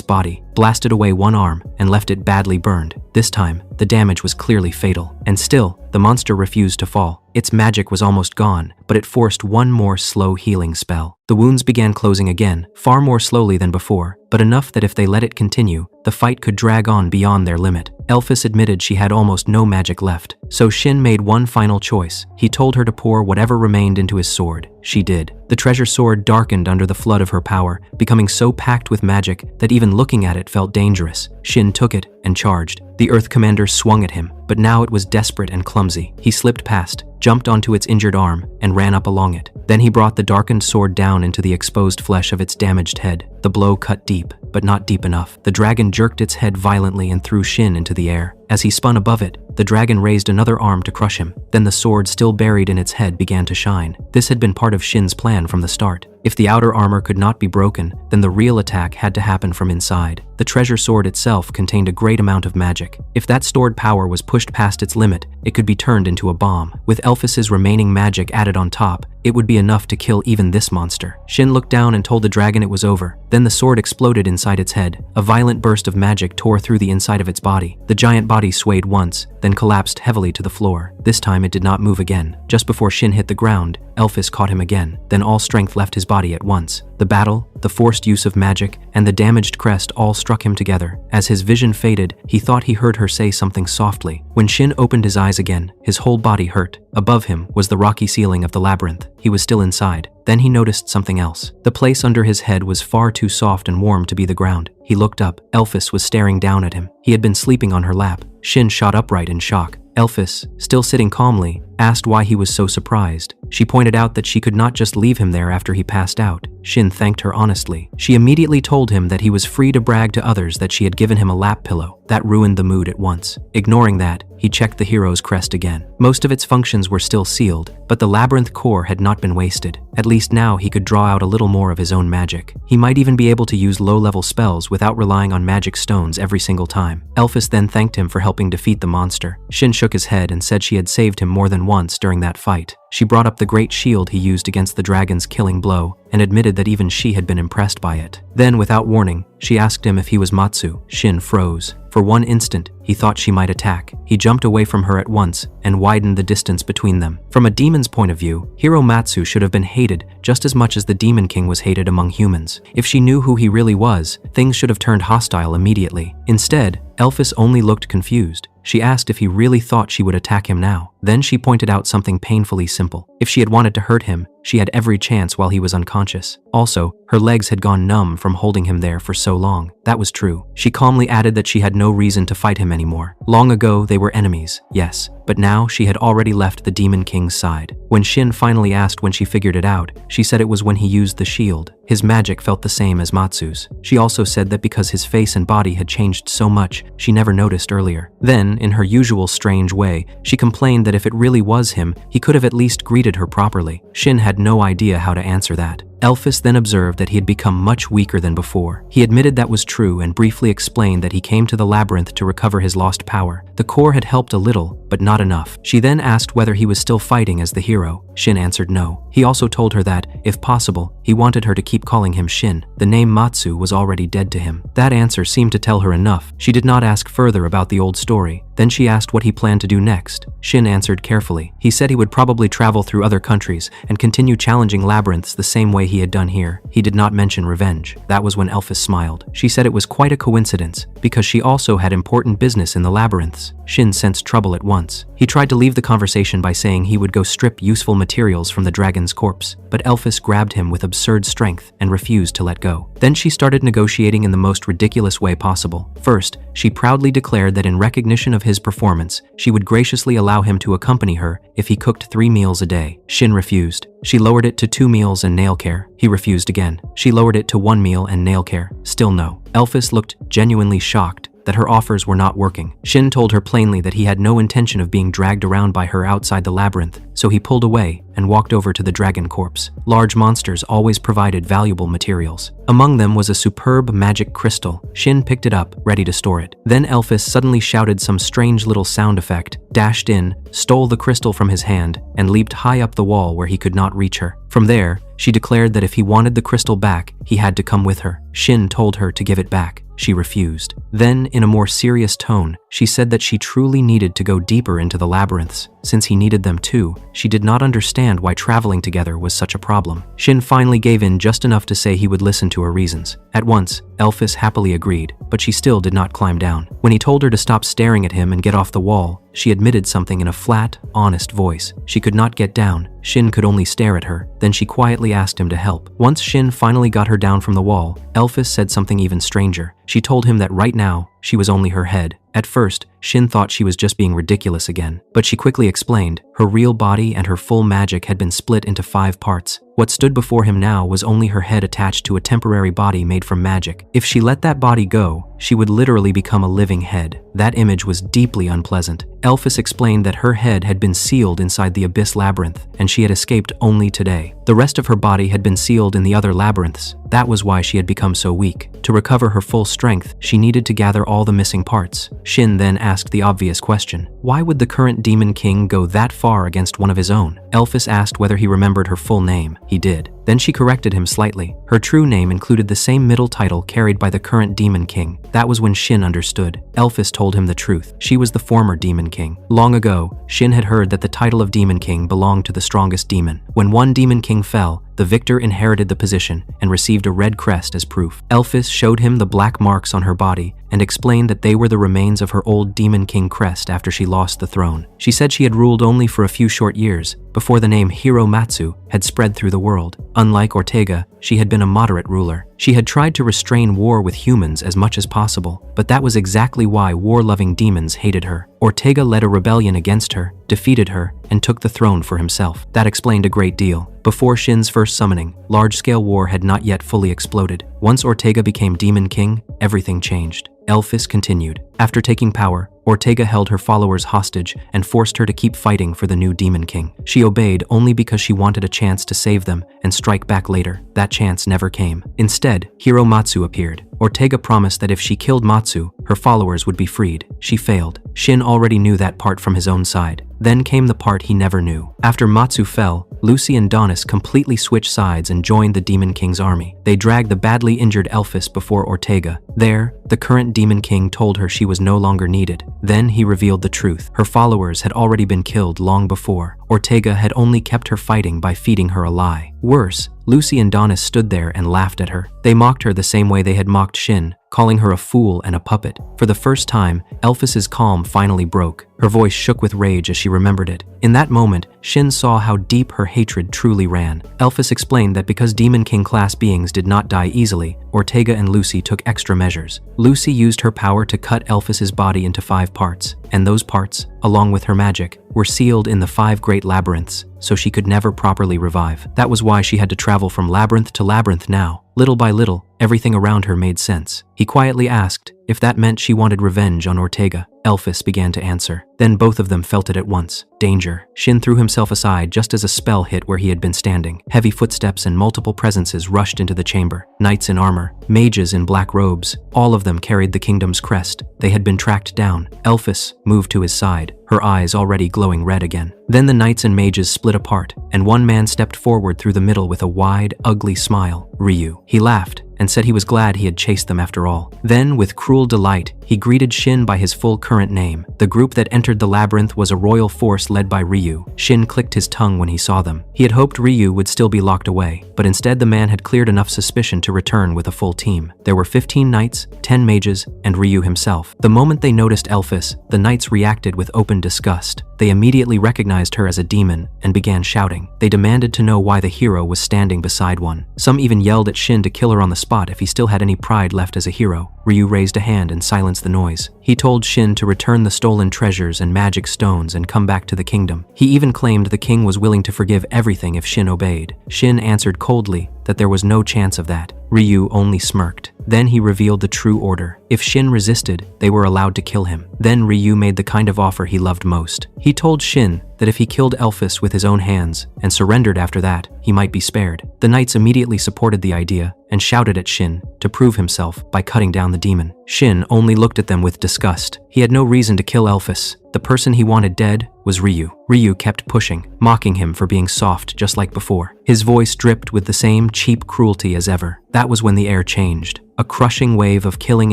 body, blasted away one arm, and left it badly burned. This time, the damage was clearly fatal. And still, the monster refused to fall. Its magic was almost gone, but it forced one more slow healing spell. The wounds began closing again, far more slowly than before, but enough that if they let it continue, the fight could drag on beyond their limit. Elphys admitted she had almost no magic left, so Shin made one final choice. He told her to pour whatever remained into his sword. She did. The treasure sword darkened under the flood of her power, becoming so packed with magic that even looking at it felt dangerous. Shin took it and charged. The Earth Commander swung at him, but now it was desperate and clumsy. He slipped past, jumped onto its injured arm, and ran up along it. Then he brought the darkened sword down into the exposed flesh of its damaged head. The blow cut deep, but not deep enough. The dragon jerked its head violently and threw Shin into the air. As he spun above it, the dragon raised another arm to crush him. Then the sword still buried in its head began to shine. This had been part of Shin's plan from the start. If the outer armor could not be broken, then the real attack had to happen from inside. The treasure sword itself contained a great amount of magic. If that stored power was pushed past its limit, it could be turned into a bomb. With Elphys's remaining magic added on top, it would be enough to kill even this monster. Shin looked down and told the dragon it was over. Then the sword exploded inside its head. A violent burst of magic tore through the inside of its body. The giant body swayed once, then collapsed heavily to the floor. This time it did not move again. Just before Shin hit the ground, Elphys caught him again. Then all strength left his body at once. The battle, the forced use of magic, and the damaged crest all struck him together. As his vision faded, he thought he heard her say something softly. When Shin opened his eyes again, his whole body hurt. Above him was the rocky ceiling of the labyrinth. He was still inside. Then he noticed something else. The place under his head was far too soft and warm to be the ground. He looked up. Elphys was staring down at him. He had been sleeping on her lap. Shin shot upright in shock. Elphys, still sitting calmly, asked why he was so surprised. She pointed out that she could not just leave him there after he passed out. Shin thanked her honestly. She immediately told him that he was free to brag to others that she had given him a lap pillow. That ruined the mood at once. Ignoring that, he checked the hero's crest again. Most of its functions were still sealed, but the labyrinth core had not been wasted. At least now he could draw out a little more of his own magic. He might even be able to use low-level spells without relying on magic stones every single time. Elphys then thanked him for helping defeat the monster. Shin shook his head and said she had saved him more than once during that fight. She brought up the great shield he used against the dragon's killing blow and admitted that even she had been impressed by it. Then, without warning, she asked him if he was Matsu. Shin froze. For one instant, he thought she might attack. He jumped away from her at once and widened the distance between them. From a demon's point of view, Hero Matsu should have been hated just as much as the Demon King was hated among humans. If she knew who he really was, things should have turned hostile immediately. Instead, Elphys only looked confused. She asked if he really thought she would attack him now. Then she pointed out something painfully simple. If she had wanted to hurt him, she had every chance while he was unconscious. Also, her legs had gone numb from holding him there for so long. That was true. She calmly added that she had no reason to fight him anymore. Long ago, they were enemies, yes, but now she had already left the Demon King's side. When Shin finally asked when she figured it out, she said it was when he used the shield. His magic felt the same as Matsu's. She also said that because his face and body had changed so much, she never noticed earlier. Then, in her usual strange way, she complained that if it really was him, he could have at least greeted her properly. Shin had no idea how to answer that. Elphys then observed that he had become much weaker than before. He admitted that was true and briefly explained that he came to the labyrinth to recover his lost power. The core had helped a little, but not enough. She then asked whether he was still fighting as the hero. Shin answered no. He also told her that, if possible, he wanted her to keep calling him Shin. The name Matsu was already dead to him. That answer seemed to tell her enough. She did not ask further about the old story. Then she asked what he planned to do next. Shin answered carefully. He said he would probably travel through other countries and continue challenging labyrinths the same way he had done here. He did not mention revenge. That was when Elphys smiled. She said it was quite a coincidence, because she also had important business in the labyrinths. Shin sensed trouble at once. He tried to leave the conversation by saying he would go strip useful materials from the dragon's corpse, but Elphys grabbed him with absurd strength and refused to let go. Then she started negotiating in the most ridiculous way possible. First, she proudly declared that in recognition of his performance, she would graciously allow him to accompany her if he cooked 3 meals a day. Shin refused. She lowered it to 2 meals and nail care. He refused again. She lowered it to 1 meal and nail care. Still no. Elphys looked genuinely shocked that her offers were not working. Shin told her plainly that he had no intention of being dragged around by her outside the labyrinth, so he pulled away and walked over to the dragon corpse. Large monsters always provided valuable materials. Among them was a superb magic crystal. Shin picked it up, ready to store it. Then Elphys suddenly shouted some strange little sound effect, dashed in, stole the crystal from his hand, and leaped high up the wall where he could not reach her. From there, she declared that if he wanted the crystal back, he had to come with her. Shin told her to give it back. She refused. Then, in a more serious tone, she said that she truly needed to go deeper into the labyrinths. Since he needed them too, she did not understand why traveling together was such a problem. Shin finally gave in just enough to say he would listen to her reasons. At once, Elphys happily agreed, but she still did not climb down. When he told her to stop staring at him and get off the wall, she admitted something in a flat, honest voice. She could not get down. Shin could only stare at her. Then she quietly asked him to help. Once Shin finally got her down from the wall, Elphys said something even stranger. She told him that right now, she was only her head. At first, Shin thought she was just being ridiculous again, but she quickly explained. Her real body and her full magic had been split into 5 parts. What stood before him now was only her head attached to a temporary body made from magic. If she let that body go, she would literally become a living head. That image was deeply unpleasant. Elphys explained that her head had been sealed inside the Abyss Labyrinth, and she had escaped only today. The rest of her body had been sealed in the other labyrinths. That was why she had become so weak. To recover her full strength, she needed to gather all the missing parts. Shin then asked the obvious question. Why would the current Demon King go that far against one of his own? Elphys asked whether he remembered her full name. He did. Then she corrected him slightly. Her true name included the same middle title carried by the current Demon King. That was when Shin understood. Elphys told him the truth. She was the former Demon King. Long ago, Shin had heard that the title of Demon King belonged to the strongest demon. When one Demon King fell, the victor inherited the position and received a red crest as proof. Elphys showed him the black marks on her body and explained that they were the remains of her old Demon King crest after she lost the throne. She said she had ruled only for a few short years before the name Hiro Matsu had spread through the world. Unlike Ortega, she had been a moderate ruler. She had tried to restrain war with humans as much as possible, but that was exactly why war-loving demons hated her. Ortega led a rebellion against her, defeated her, and took the throne for himself. That explained a great deal. Before Shin's first summoning, large-scale war had not yet fully exploded. Once Ortega became Demon King, everything changed. Elphys continued. After taking power, Ortega held her followers hostage and forced her to keep fighting for the new Demon King. She obeyed only because she wanted a chance to save them and strike back later. That chance never came. Instead, Hiro Matsu appeared. Ortega promised that if she killed Matsu, her followers would be freed. She failed. Shin already knew that part from his own side. Then came the part he never knew. After Matsu fell, Lucy and Donis completely switched sides and joined the Demon King's army. They dragged the badly injured Elphys before Ortega. There, The current Demon King told her she was no longer needed. Then he revealed the truth. Her followers had already been killed long before. Ortega had only kept her fighting by feeding her a lie. Worse, Lucy and Donis stood there and laughed at her. They mocked her the same way they had mocked Shin, calling her a fool and a puppet. For the first time, Elphys's calm finally broke. Her voice shook with rage as she remembered it. In that moment, Shin saw how deep her hatred truly ran. Elphys explained that because Demon King class beings did not die easily, Ortega and Lucy took extra measures. Lucy used her power to cut Elphys's body into 5 parts, and those parts, along with her magic, were sealed in the 5 great labyrinths, so she could never properly revive. That was why she had to travel from labyrinth to labyrinth now. Little by little, everything around her made sense. He quietly asked if that meant she wanted revenge on Ortega. Elphys began to answer. Then both of them felt it at once. Danger. Shin threw himself aside just as a spell hit where he had been standing. Heavy footsteps and multiple presences rushed into the chamber. Knights in armor, mages in black robes, all of them carried the kingdom's crest. They had been tracked down. Elphys moved to his side, her eyes already glowing red again. Then the knights and mages split apart, and one man stepped forward through the middle with a wide, ugly smile. Ryu. He laughed and said he was glad he had chased them after all. Then, with cruel delight, he greeted Shin by his full current name. The group that entered the labyrinth was a royal force led by Ryu. Shin clicked his tongue when he saw them. He had hoped Ryu would still be locked away, but instead the man had cleared enough suspicion to return with a full team. There were 15 knights, 10 mages, and Ryu himself. The moment they noticed Elphys, the knights reacted with open disgust. They immediately recognized her as a demon and began shouting. They demanded to know why the hero was standing beside one. Some even yelled at Shin to kill her on the spot if he still had any pride left as a hero. Ryu raised a hand and silenced the noise. He told Shin to return the stolen treasures and magic stones and come back to the kingdom. He even claimed the king was willing to forgive everything if Shin obeyed. Shin answered coldly that there was no chance of that. Ryu only smirked. Then he revealed the true order. If Shin resisted, they were allowed to kill him. Then Ryu made the kind of offer he loved most. He told Shin that if he killed Elphys with his own hands and surrendered after that, he might be spared. The knights immediately supported the idea and shouted at Shin to prove himself by cutting down the demon. Shin only looked at them with disgust. He had no reason to kill Elphys. The person he wanted dead was Ryu. Ryu kept pushing, mocking him for being soft just like before. His voice dripped with the same cheap cruelty as ever. That was when the air changed. A crushing wave of killing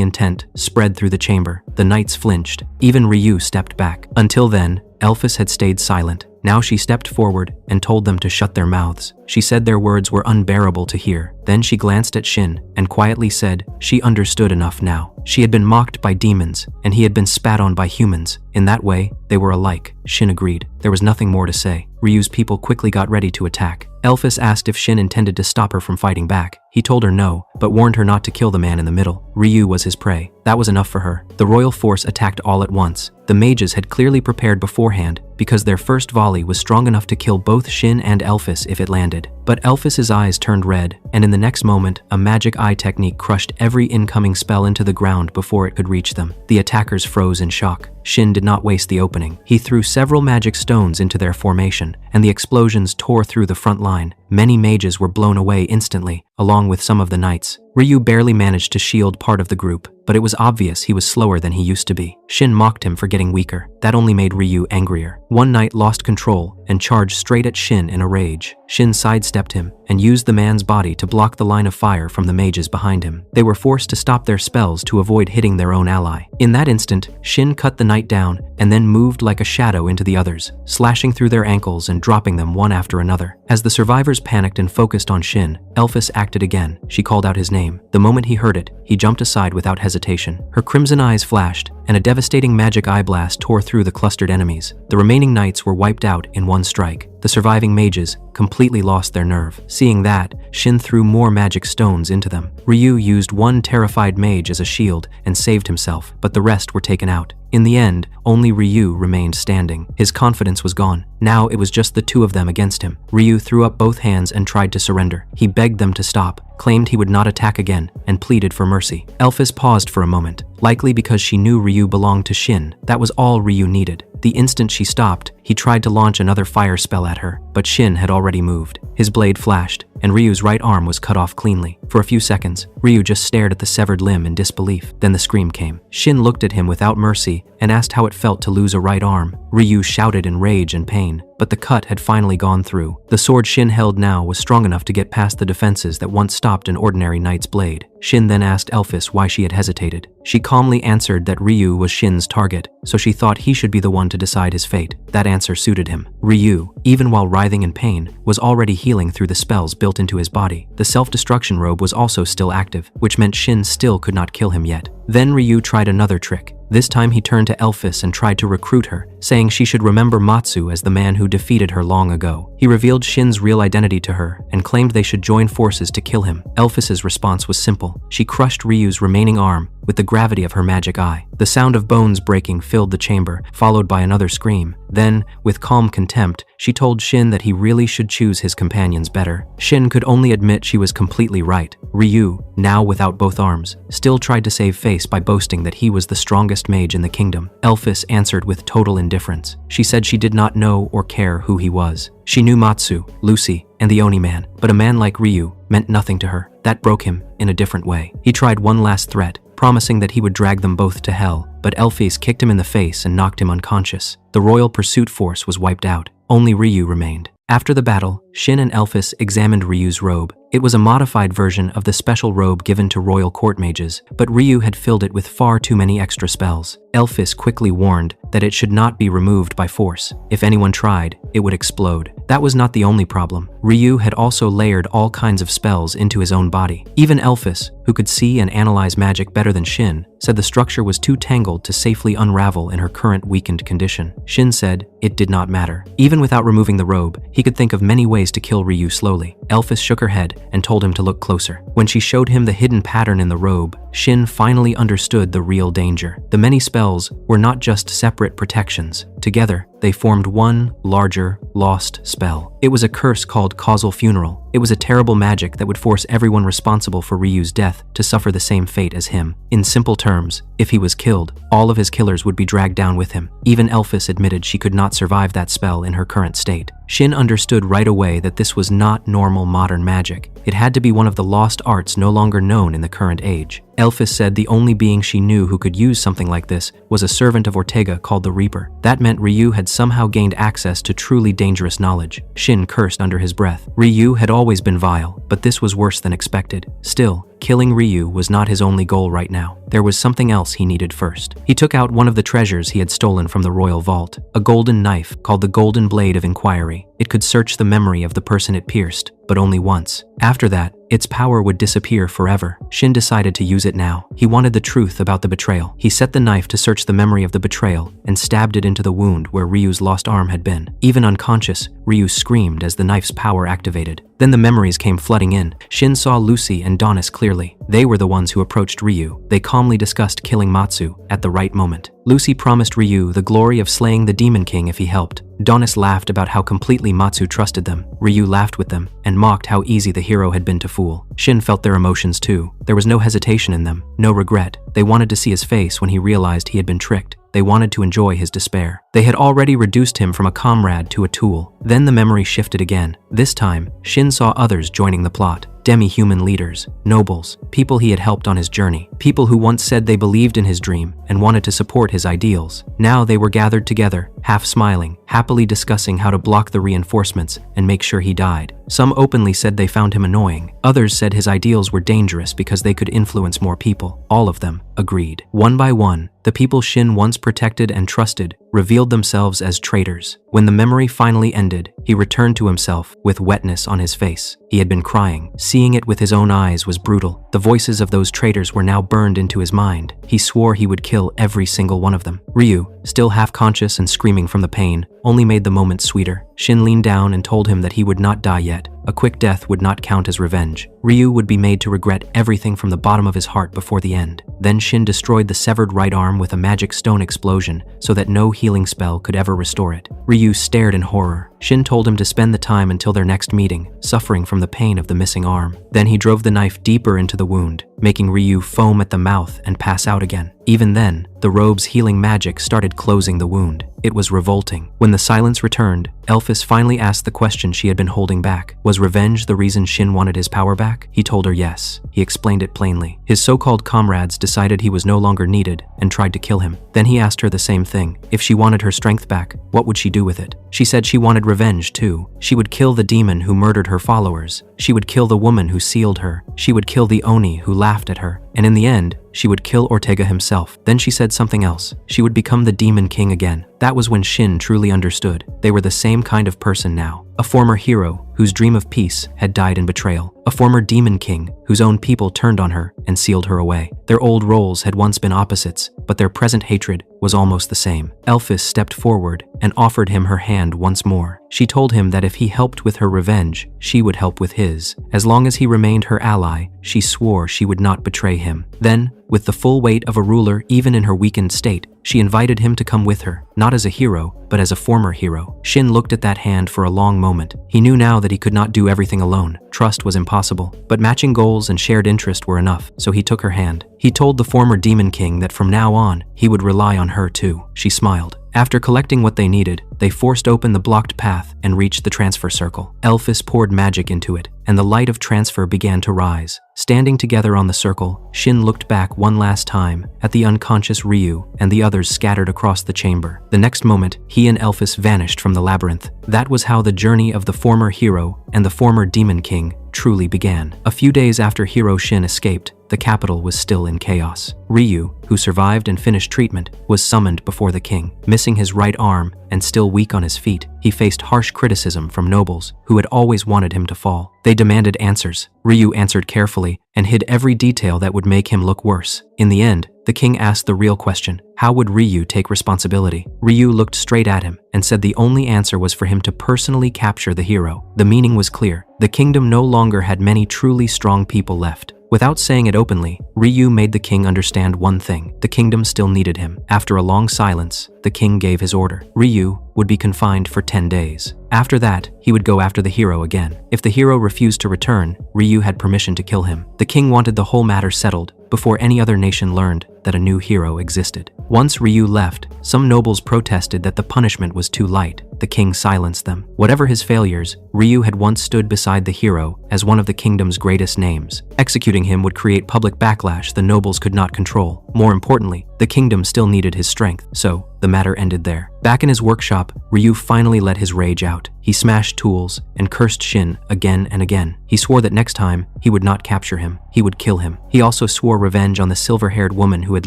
intent spread through the chamber. The knights flinched. Even Ryu stepped back. Until then, Elphys had stayed silent. Now she stepped forward and told them to shut their mouths. She said their words were unbearable to hear. Then she glanced at Shin and quietly said she understood enough now. She had been mocked by demons, and he had been spat on by humans. In that way, they were alike. Shin agreed. There was nothing more to say. Ryu's people quickly got ready to attack. Elphys asked if Shin intended to stop her from fighting back. He told her no, but warned her not to kill the man in the middle. Ryu was his prey. That was enough for her. The royal force attacked all at once. The mages had clearly prepared beforehand because their first volley was strong enough to kill both Shin and Elphys if it landed. But Elphys's eyes turned red, and in the next moment, a magic eye technique crushed every incoming spell into the ground before it could reach them. The attackers froze in shock. Shin did not waste the opening. He threw several magic stones into their formation, and the explosions tore through the front line. Many mages were blown away instantly, along with some of the knights. Ryu barely managed to shield part of the group, but it was obvious he was slower than he used to be. Shin mocked him for getting weaker. That only made Ryu angrier. One knight lost control and charged straight at Shin in a rage. Shin sidestepped him and used the man's body to block the line of fire from the mages behind him. They were forced to stop their spells to avoid hitting their own ally. In that instant, Shin cut the knight down and then moved like a shadow into the others, slashing through their ankles and dropping them one after another. As the survivors panicked and focused on Shin, Elphys acted again. She called out his name. The moment he heard it, he jumped aside without hesitation. Her crimson eyes flashed, and a devastating magic eye blast tore through the clustered enemies. The remaining knights were wiped out in one strike. The surviving mages completely lost their nerve. Seeing that, Shin threw more magic stones into them. Ryu used one terrified mage as a shield and saved himself, but the rest were taken out. In the end, only Ryu remained standing. His confidence was gone. Now it was just the two of them against him. Ryu threw up both hands and tried to surrender. He begged them to stop, claimed he would not attack again, and pleaded for mercy. Elphys paused for a moment, likely because she knew Ryu belonged to Shin. That was all Ryu needed. The instant she stopped, he tried to launch another fire spell at her, but Shin had already moved. His blade flashed, and Ryu's right arm was cut off cleanly. For a few seconds, Ryu just stared at the severed limb in disbelief. Then the scream came. Shin looked at him without mercy and asked how it felt to lose a right arm. Ryu shouted in rage and pain. but the cut had finally gone through. The sword Shin held now was strong enough to get past the defenses that once stopped an ordinary knight's blade. Shin then asked Elphys why she had hesitated. She calmly answered that Ryu was Shin's target, so she thought he should be the one to decide his fate. That answer suited him. Ryu, even while writhing in pain, was already healing through the spells built into his body. The self-destruction robe was also still active, which meant Shin still could not kill him yet. Then Ryu tried another trick. This time he turned to Elphys and tried to recruit her, saying she should remember Matsu as the man who defeated her long ago. He revealed Shin's real identity to her and claimed they should join forces to kill him. Elphys's response was simple. She crushed Ryu's remaining arm with the gravity of her magic eye. The sound of bones breaking filled the chamber, followed by another scream. Then, with calm contempt, she told Shin that he really should choose his companions better. Shin could only admit she was completely right. Ryu, now without both arms, still tried to save face by boasting that he was the strongest mage in the kingdom. Elphys answered with total indifference. She said she did not know or care who he was. She knew Matsu, Lucy, and the Oni man, but a man like Ryu meant nothing to her. That broke him in a different way. He tried one last threat, promising that he would drag them both to hell, but Elphys kicked him in the face and knocked him unconscious. The royal pursuit force was wiped out. Only Ryu remained. After the battle, Shin and Elphys examined Ryu's robe. It was a modified version of the special robe given to royal court mages, but Ryu had filled it with far too many extra spells. Elphys quickly warned that it should not be removed by force. If anyone tried, it would explode. That was not the only problem. Ryu had also layered all kinds of spells into his own body. Even Elphys, who could see and analyze magic better than Shin, said the structure was too tangled to safely unravel in her current weakened condition. Shin said it did not matter. Even without removing the robe, he could think of many ways to kill Ryu slowly. Elphys shook her head and told him to look closer. When she showed him the hidden pattern in the robe, Shin finally understood the real danger. The many spells were not just separate protections. Together, they formed one larger, lost spell. It was a curse called Causal Funeral. It was a terrible magic that would force everyone responsible for Ryu's death to suffer the same fate as him. In simple terms, if he was killed, all of his killers would be dragged down with him. Even Elphys admitted she could not survive that spell in her current state. Shin understood right away that this was not normal modern magic. It had to be one of the lost arts no longer known in the current age. Elphys said the only being she knew who could use something like this was a servant of Ortega called the Reaper. That meant Ryu had somehow gained access to truly dangerous knowledge. Shin cursed under his breath. Ryu had always been vile, but this was worse than expected. Still, killing Ryu was not his only goal right now. There was something else he needed first. He took out one of the treasures he had stolen from the royal vault, a golden knife called the Golden Blade of Inquiry. It could search the memory of the person it pierced, but only once. After that, its power would disappear forever. Shin decided to use it now. He wanted the truth about the betrayal. He set the knife to search the memory of the betrayal and stabbed it into the wound where Ryu's lost arm had been. Even unconscious, Ryu screamed as the knife's power activated. Then the memories came flooding in. Shin saw Lucy and Donis clearly. They were the ones who approached Ryu. They calmly discussed killing Matsu at the right moment. Lucy promised Ryu the glory of slaying the Demon King if he helped. Donis laughed about how completely Matsu trusted them. Ryu laughed with them and mocked how easy the hero had been to fool. Shin felt their emotions too. There was no hesitation in them, no regret. They wanted to see his face when he realized he had been tricked. They wanted to enjoy his despair. They had already reduced him from a comrade to a tool. Then the memory shifted again. This time, Shin saw others joining the plot. Demi-human leaders, nobles, people he had helped on his journey, people who once said they believed in his dream and wanted to support his ideals. Now they were gathered together, half smiling, happily discussing how to block the reinforcements and make sure he died. Some openly said they found him annoying. Others said his ideals were dangerous because they could influence more people. All of them agreed. One by one, the people Shin once protected and trusted revealed themselves as traitors. When the memory finally ended, he returned to himself with wetness on his face. He had been crying. Seeing it with his own eyes was brutal. The voices of those traitors were now burned into his mind. He swore he would kill every single one of them. Ryu, still half conscious and screaming from the pain, only made the moment sweeter. Shin leaned down and told him that he would not die yet. A quick death would not count as revenge. Ryu would be made to regret everything from the bottom of his heart before the end. Then Shin destroyed the severed right arm with a magic stone explosion so that no healing spell could ever restore it. Ryu stared in horror. Shin told him to spend the time until their next meeting, suffering from the pain of the missing arm. Then he drove the knife deeper into the wound, making Ryu foam at the mouth and pass out again. Even then, the robe's healing magic started closing the wound. It was revolting. When the silence returned, Elphys finally asked the question she had been holding back. Was revenge the reason Shin wanted his power back? He told her yes. He explained it plainly. His so-called comrades decided he was no longer needed and tried to kill him. Then he asked her the same thing. If she wanted her strength back, what would she do with it? She said she wanted revenge too. She would kill the demon who murdered her followers. She would kill the woman who sealed her. She would kill the Oni who laughed at her. And in the end, she would kill Ortega himself. Then she said something else. She would become the Demon King again. That was when Shin truly understood. They were the same kind of person now. A former hero whose dream of peace had died in betrayal. A former Demon King whose own people turned on her and sealed her away. Their old roles had once been opposites, but their present hatred was almost the same. Elphys stepped forward and offered him her hand once more. She told him that if he helped with her revenge, she would help with his. As long as he remained her ally, she swore she would not betray him. Then, with the full weight of a ruler even in her weakened state, she invited him to come with her, not as a hero, but as a former hero. Shin looked at that hand for a long moment. He knew now that he could not do everything alone. Trust was impossible, but matching goals and shared interest were enough, so he took her hand. He told the former Demon King that from now on, he would rely on her too. She smiled. After collecting what they needed, they forced open the blocked path and reached the transfer circle. Elphys poured magic into it, and the light of transfer began to rise. Standing together on the circle, Shin looked back one last time at the unconscious Ryu and the others scattered across the chamber. The next moment, he and Elphys vanished from the labyrinth. That was how the journey of the former hero and the former Demon King truly began. A few days after Hero Shin escaped, the capital was still in chaos. Ryu, who survived and finished treatment, was summoned before the king. Missing his right arm and still weak on his feet, he faced harsh criticism from nobles who had always wanted him to fall. They demanded answers. Ryu answered carefully and hid every detail that would make him look worse. In the end, the king asked the real question: how would Ryu take responsibility? Ryu looked straight at him and said the only answer was for him to personally capture the hero. The meaning was clear. The kingdom no longer had many truly strong people left. Without saying it openly, Ryu made the king understand one thing: the kingdom still needed him. After a long silence, the king gave his order. Ryu would be confined for 10 days. After that, he would go after the hero again. If the hero refused to return, Ryu had permission to kill him. The king wanted the whole matter settled before any other nation learned that a new hero existed. Once Ryu left, some nobles protested that the punishment was too light. The king silenced them. Whatever his failures, Ryu had once stood beside the hero as one of the kingdom's greatest names. Executing him would create public backlash the nobles could not control. More importantly, the kingdom still needed his strength, so the matter ended there. Back in his workshop, Ryu finally let his rage out. He smashed tools and cursed Shin again and again. He swore that next time, he would not capture him, he would kill him. He also swore revenge on the silver-haired woman who had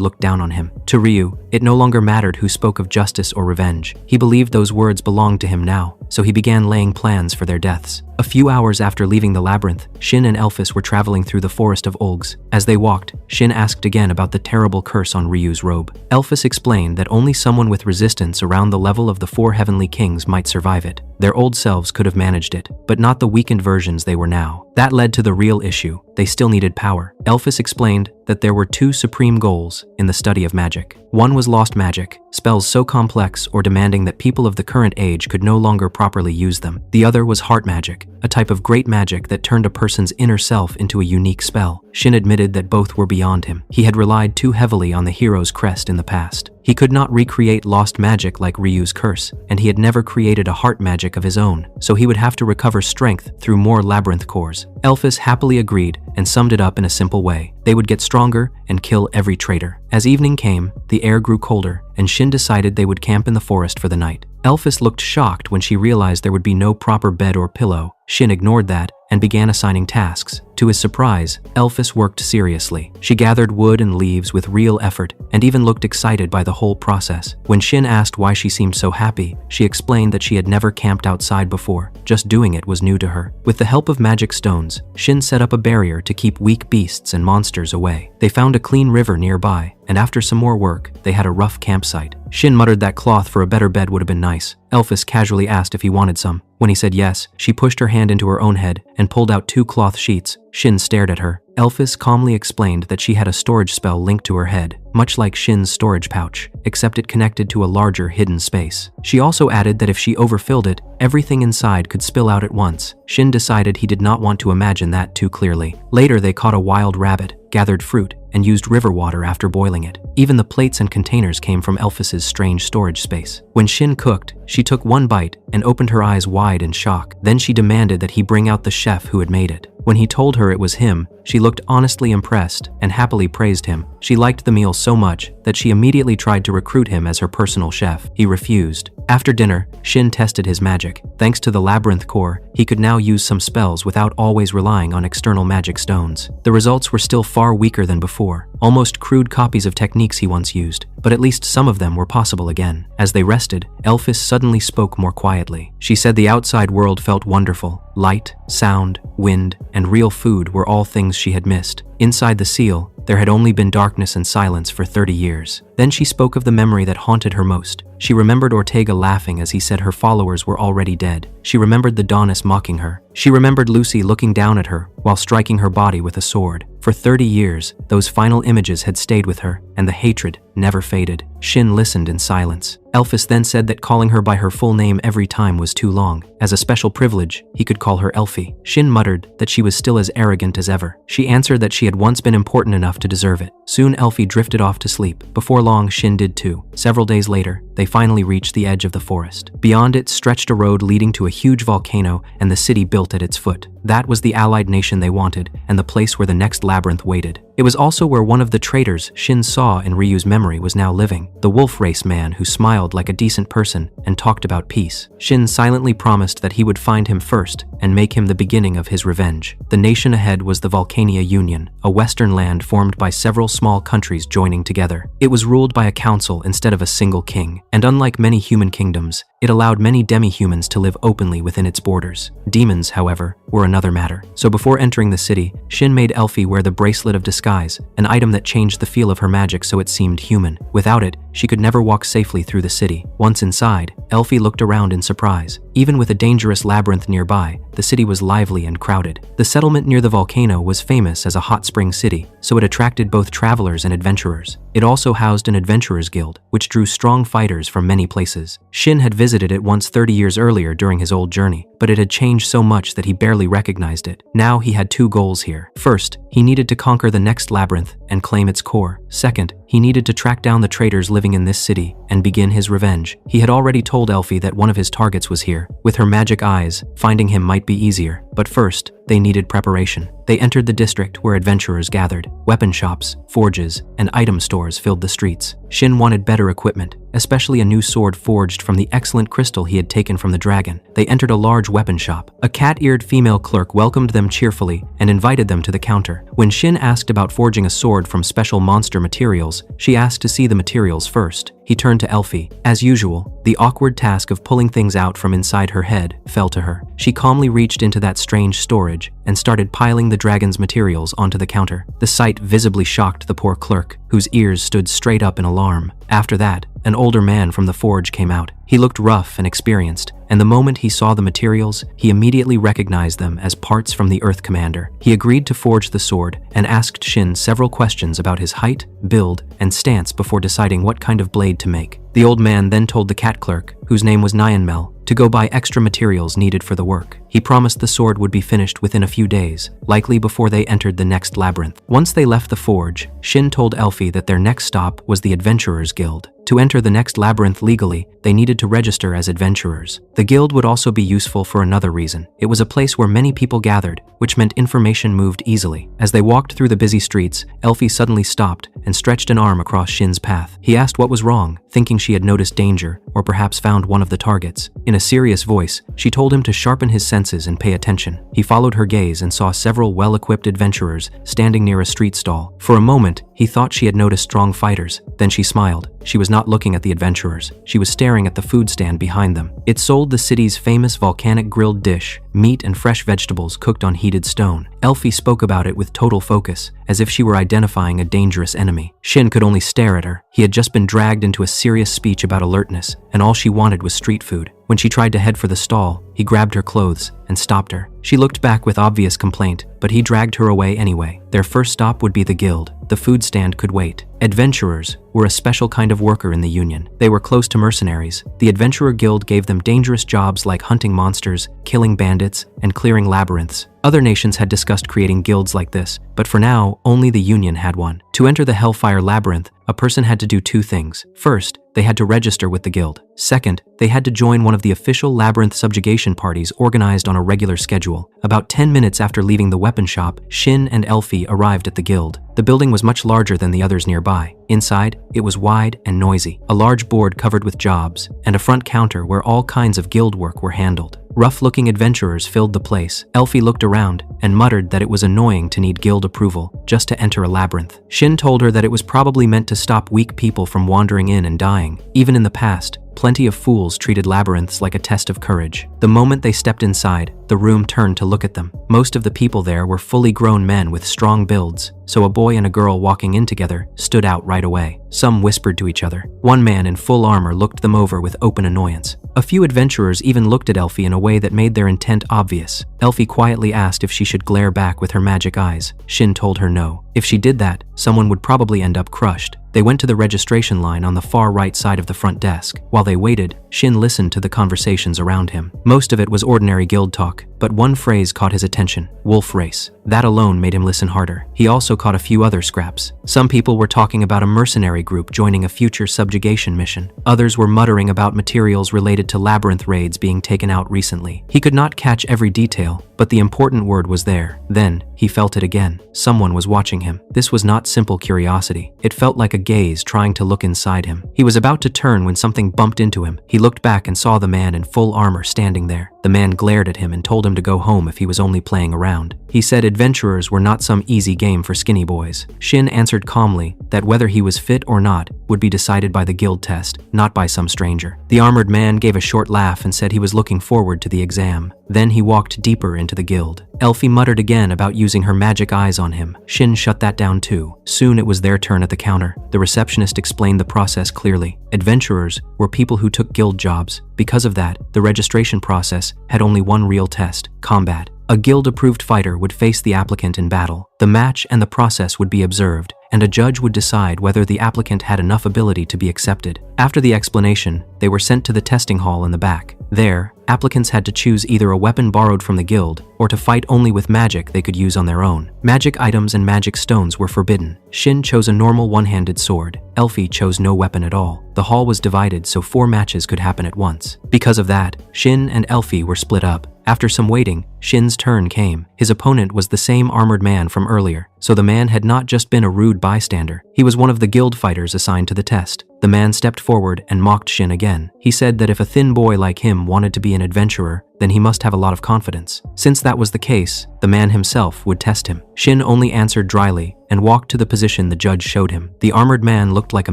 looked down on him. To Ryu, it no longer mattered who spoke of justice or revenge. He believed those words belonged to him now, so he began laying plans for their deaths. A few hours after leaving the labyrinth, Shin and Elphys were traveling through the forest of Olgs. As they walked, Shin asked again about the terrible curse on Ryu's robe. Elphys explained that only someone with resistance around the level of the 4 heavenly kings might survive it. Their old selves could have managed it, but not the weakened versions they were now. That led to the real issue. They still needed power. Elphys explained that there were 2 supreme goals in the study of magic. One was lost magic, spells so complex or demanding that people of the current age could no longer properly use them. The other was heart magic, a type of great magic that turned a person's inner self into a unique spell. Shin admitted that both were beyond him. He had relied too heavily on the hero's crest in the past. He could not recreate lost magic like Ryu's curse, and he had never created a heart magic of his own, so he would have to recover strength through more labyrinth cores. Elphys happily agreed and summed it up in a simple way. They would get stronger and kill every traitor. As evening came, the air grew colder, and Shin decided they would camp in the forest for the night. Elphys looked shocked when she realized there would be no proper bed or pillow. Shin ignored that and began assigning tasks. To his surprise, Elphys worked seriously. She gathered wood and leaves with real effort and even looked excited by the whole process. When Shin asked why she seemed so happy, she explained that she had never camped outside before. Just doing it was new to her. With the help of magic stones, Shin set up a barrier to keep weak beasts and monsters away. They found a clean river nearby, and after some more work, they had a rough campsite. Shin muttered that cloth for a better bed would have been nice. Elphys casually asked if he wanted some. When he said yes, she pushed her hand into her own head and pulled out 2 cloth sheets. Shin stared at her. Elphys calmly explained that she had a storage spell linked to her head, much like Shin's storage pouch, except it connected to a larger hidden space. She also added that if she overfilled it, everything inside could spill out at once. Shin decided he did not want to imagine that too clearly. Later, they caught a wild rabbit, gathered fruit, and used river water after boiling it. Even the plates and containers came from Elphys's strange storage space. When Shin cooked, she took one bite and opened her eyes wide in shock. Then she demanded that he bring out the chef who had made it. When he told her it was him, she looked honestly impressed and happily praised him. She liked the meal so much that she immediately tried to recruit him as her personal chef. He refused. After dinner, Shin tested his magic. Thanks to the labyrinth core, he could now use some spells without always relying on external magic stones. The results were still far weaker than before, almost crude copies of techniques he once used, but at least some of them were possible again. As they rested, Elphys suddenly spoke more quietly. She said the outside world felt wonderful. Light, sound, wind, and real food were all things she had missed. Inside the seal, there had only been darkness and silence for 30 years. Then she spoke of the memory that haunted her most. She remembered Ortega laughing as he said her followers were already dead. She remembered the Donis mocking her. She remembered Lucy looking down at her while striking her body with a sword. For 30 years, those final images had stayed with her, and the hatred never faded. Shin listened in silence. Elphys then said that calling her by her full name every time was too long. As a special privilege, he could call her Elfie. Shin muttered that she was still as arrogant as ever. She answered that she had once been important enough to deserve it. Soon Elfie drifted off to sleep. Before long, Shin did too. Several days later, they finally reached the edge of the forest. Beyond it stretched a road leading to a huge volcano and the city built at its foot. That was the allied nation they wanted, and the place where the next labyrinth waited. It was also where one of the traitors Shin saw in Ryu's memory was now living, the wolf race man who smiled like a decent person and talked about peace. Shin silently promised that he would find him first and make him the beginning of his revenge. The nation ahead was the Volcania Union, a western land formed by several small countries joining together. It was ruled by a council instead of a single king, and unlike many human kingdoms, it allowed many demi-humans to live openly within its borders. Demons, however, were another matter. So before entering the city, Shin made Elfie wear the Bracelet of Disguise, an item that changed the feel of her magic so it seemed human. Without it, she could never walk safely through the city. Once inside, Elfie looked around in surprise. Even with a dangerous labyrinth nearby, the city was lively and crowded. The settlement near the volcano was famous as a hot spring city, so it attracted both travelers and adventurers. It also housed an adventurers guild, which drew strong fighters from many places. Shin had visited it once 30 years earlier during his old journey, but it had changed so much that he barely recognized it. Now he had two goals here. First, he needed to conquer the next labyrinth and claim its core. Second, he needed to track down the traitors living in this city and begin his revenge. He had already told Elfie that one of his targets was here. With her magic eyes, finding him might be easier. But first, they needed preparation. They entered the district where adventurers gathered. Weapon shops, forges, and item stores filled the streets. Shin wanted better equipment, especially a new sword forged from the excellent crystal he had taken from the dragon. They entered a large weapon shop. A cat-eared female clerk welcomed them cheerfully and invited them to the counter. When Shin asked about forging a sword from special monster materials, she asked to see the materials first. He turned to Elfie. As usual, the awkward task of pulling things out from inside her head fell to her. She calmly reached into that strange storage and started piling the dragon's materials onto the counter. The sight visibly shocked the poor clerk, whose ears stood straight up in alarm. After that, an older man from the forge came out. He looked rough and experienced, and the moment he saw the materials, he immediately recognized them as parts from the Earth Commander. He agreed to forge the sword and asked Shin several questions about his height, build, and stance before deciding what kind of blade to make. The old man then told the cat clerk, whose name was Nyanmel, to go buy extra materials needed for the work. He promised the sword would be finished within a few days, likely before they entered the next labyrinth. Once they left the forge, Shin told Elfie that their next stop was the Adventurers Guild. To enter the next labyrinth legally, they needed to register as adventurers. The guild would also be useful for another reason. It was a place where many people gathered, which meant information moved easily. As they walked through the busy streets, Elfie suddenly stopped and stretched an arm across Shin's path. He asked what was wrong, thinking she had noticed danger or perhaps found one of the targets. In a serious voice, she told him to sharpen his senses and pay attention. He followed her gaze and saw several well-equipped adventurers standing near a street stall. For a moment, he thought she had noticed strong fighters. Then she smiled. She was not looking at the adventurers. She was staring at the food stand behind them. It sold the city's famous volcanic grilled dish, meat and fresh vegetables cooked on heated stone. Elfie spoke about it with total focus, as if she were identifying a dangerous enemy. Shin could only stare at her. He had just been dragged into a serious speech about alertness, and all she wanted was street food. When she tried to head for the stall, he grabbed her clothes and stopped her. She looked back with obvious complaint, but he dragged her away anyway. Their first stop would be the guild. The food stand could wait. Adventurers were a special kind of worker in the Union. They were close to mercenaries. The Adventurer Guild gave them dangerous jobs like hunting monsters, killing bandits, and clearing labyrinths. Other nations had discussed creating guilds like this, but for now, only the Union had one. To enter the Hellfire Labyrinth, a person had to do two things. First, they had to register with the guild. Second, they had to join one of of the official labyrinth subjugation parties organized on a regular schedule. About 10 minutes after leaving the weapon shop, Shin and Elfie arrived at the guild. The building was much larger than the others nearby. Inside, it was wide and noisy. A large board covered with jobs, and a front counter where all kinds of guild work were handled. Rough-looking adventurers filled the place. Elfie looked around and muttered that it was annoying to need guild approval just to enter a labyrinth. Shin told her that it was probably meant to stop weak people from wandering in and dying. Even in the past, plenty of fools treated labyrinths like a test of courage. The moment they stepped inside, the room turned to look at them. Most of the people there were fully grown men with strong builds, so a boy and a girl walking in together stood out right away. Some whispered to each other. One man in full armor looked them over with open annoyance. A few adventurers even looked at Elfie in a way that made their intent obvious. Elfie quietly asked if she should glare back with her magic eyes. Shin told her no. If she did that, someone would probably end up crushed. They went to the registration line on the far right side of the front desk. While they waited, Shin listened to the conversations around him. Most of it was ordinary guild talk, but one phrase caught his attention: wolf race. That alone made him listen harder. He also caught a few other scraps. Some people were talking about a mercenary group joining a future subjugation mission. Others were muttering about materials related to labyrinth raids being taken out recently. He could not catch every detail, but the important word was there. Then, he felt it again. Someone was watching him. This was not simple curiosity. It felt like a gaze trying to look inside him. He was about to turn when something bumped into him. He looked back and saw the man in full armor standing there. The man glared at him and told him to go home if he was only playing around. He said adventurers were not some easy game for skinny boys. Shin answered calmly that whether he was fit or not would be decided by the guild test, not by some stranger. The armored man gave a short laugh and said he was looking forward to the exam. Then he walked deeper into the guild. Elfie muttered again about using her magic eyes on him. Shin shut that down too. Soon it was their turn at the counter. The receptionist explained the process clearly. Adventurers were people who took guild jobs. Because of that, the registration process had only one real test: combat. A guild-approved fighter would face the applicant in battle. The match and the process would be observed, and a judge would decide whether the applicant had enough ability to be accepted. After the explanation, they were sent to the testing hall in the back. There, applicants had to choose either a weapon borrowed from the guild or to fight only with magic they could use on their own. Magic items and magic stones were forbidden. Shin chose a normal one-handed sword. Elfie chose no weapon at all. The hall was divided so 4 matches could happen at once. Because of that, Shin and Elfie were split up. After some waiting, Shin's turn came. His opponent was the same armored man from earlier, so the man had not just been a rude bystander. He was one of the guild fighters assigned to the test. The man stepped forward and mocked Shin again. He said that if a thin boy like him wanted to be an adventurer, then he must have a lot of confidence. Since that was the case, the man himself would test him. Shin only answered dryly and walked to the position the judge showed him. The armored man looked like a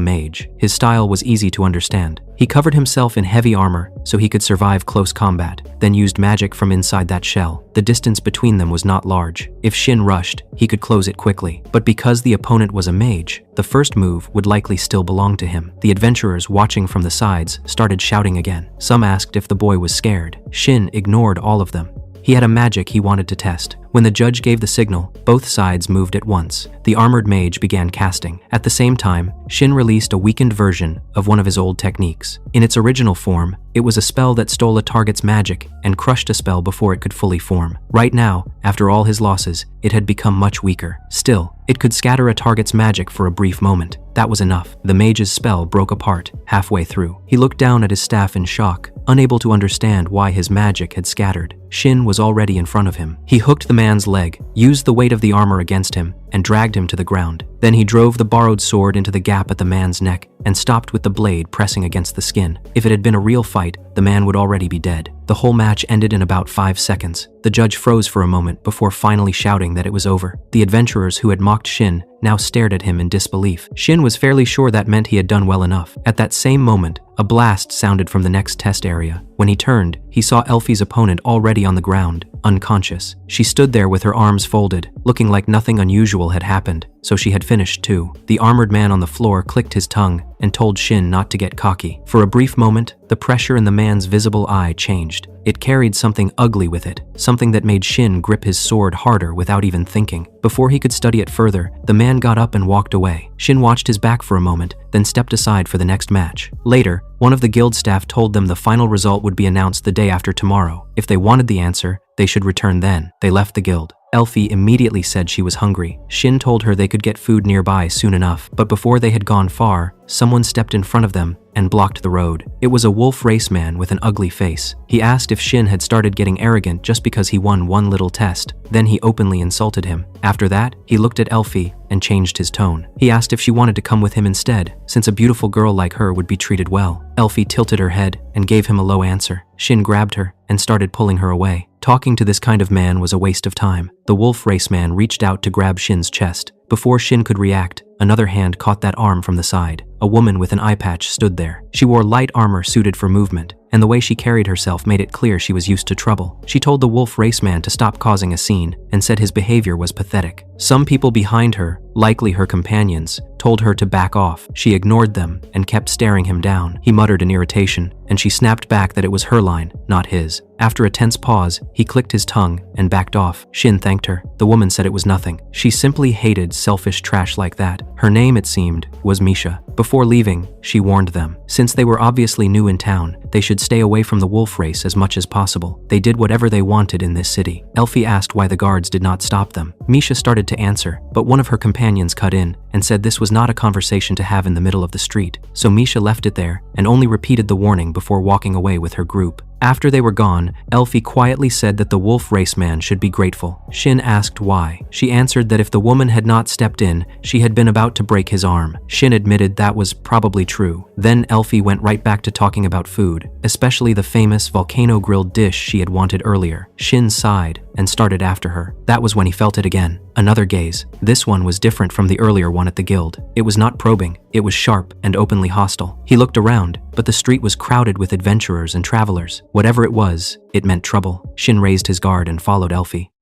mage. His style was easy to understand. He covered himself in heavy armor so he could survive close combat, then used magic from inside that shell. The distance between them was not large. If Shin rushed, he could close it quickly. But because the opponent was a mage, the first move would likely still belong to him. The adventurers watching from the sides started shouting again. Some asked if the boy was scared. Shin ignored all of them. He had a magic he wanted to test. When the judge gave the signal, both sides moved at once. The armored mage began casting. At the same time, Shin released a weakened version of one of his old techniques. In its original form, it was a spell that stole a target's magic and crushed a spell before it could fully form. Right now, after all his losses, it had become much weaker. Still, it could scatter a target's magic for a brief moment. That was enough. The mage's spell broke apart halfway through. He looked down at his staff in shock, unable to understand why his magic had scattered. Shin was already in front of him. He hooked the man's leg, used the weight of the armor against him, and dragged him to the ground. Then he drove the borrowed sword into the gap at the man's neck and stopped with the blade pressing against the skin. If it had been a real fight, the man would already be dead. The whole match ended in about 5 seconds. The judge froze for a moment before finally shouting that it was over. The adventurers who had mocked Shin now stared at him in disbelief. Shin was fairly sure that meant he had done well enough. At that same moment, a blast sounded from the next test area. When he turned, he saw Elfie's opponent already on the ground, unconscious. She stood there with her arms folded, looking like nothing unusual had happened, so she had finished too. The armored man on the floor clicked his tongue and told Shin not to get cocky. For a brief moment, the pressure in the man's visible eye changed. It carried something ugly with it, something that made Shin grip his sword harder without even thinking. Before he could study it further, the man got up and walked away. Shin watched his back for a moment, then stepped aside for the next match. Later, one of the guild staff told them the final result would be announced the day after tomorrow. If they wanted the answer, they should return then. They left the guild. Elfie immediately said she was hungry. Shin told her they could get food nearby soon enough, but before they had gone far, someone stepped in front of them and blocked the road. It was a wolf race man with an ugly face. He asked if Shin had started getting arrogant just because he won one little test. Then he openly insulted him. After that, he looked at Elfie and changed his tone. He asked if she wanted to come with him instead, since a beautiful girl like her would be treated well. Elfie tilted her head and gave him a low answer. Shin grabbed her and started pulling her away. Talking to this kind of man was a waste of time. The wolf race man reached out to grab Shin's chest. Before Shin could react, another hand caught that arm from the side. A woman with an eye patch stood there. She wore light armor suited for movement, and the way she carried herself made it clear she was used to trouble. She told the wolf race man to stop causing a scene and said his behavior was pathetic. Some people behind her, likely her companions, told her to back off. She ignored them and kept staring him down. He muttered in irritation, and she snapped back that it was her line, not his. After a tense pause, he clicked his tongue and backed off. Shin thanked her. The woman said it was nothing. She simply hated selfish trash like that. Her name, it seemed, was Misha. Before leaving, she warned them. Since they were obviously new in town, they should stay away from the wolf race as much as possible. They did whatever they wanted in this city. Elfie asked why the guards did not stop them. Misha started to answer, but one of her companions cut in and said this was not a conversation to have in the middle of the street. So Misha left it there and only repeated the warning before walking away with her group. After they were gone, Elfie quietly said that the wolf race man should be grateful. Shin asked why. She answered that if the woman had not stepped in, she had been about to break his arm. Shin admitted that was probably true. Then Elfie went right back to talking about food, especially the famous volcano-grilled dish she had wanted earlier. Shin sighed and started after her. That was when he felt it again. Another gaze. This one was different from the earlier one at the guild. It was not probing, it was sharp and openly hostile. He looked around, but the street was crowded with adventurers and travelers. Whatever it was, it meant trouble. Shin raised his guard and followed Elfie.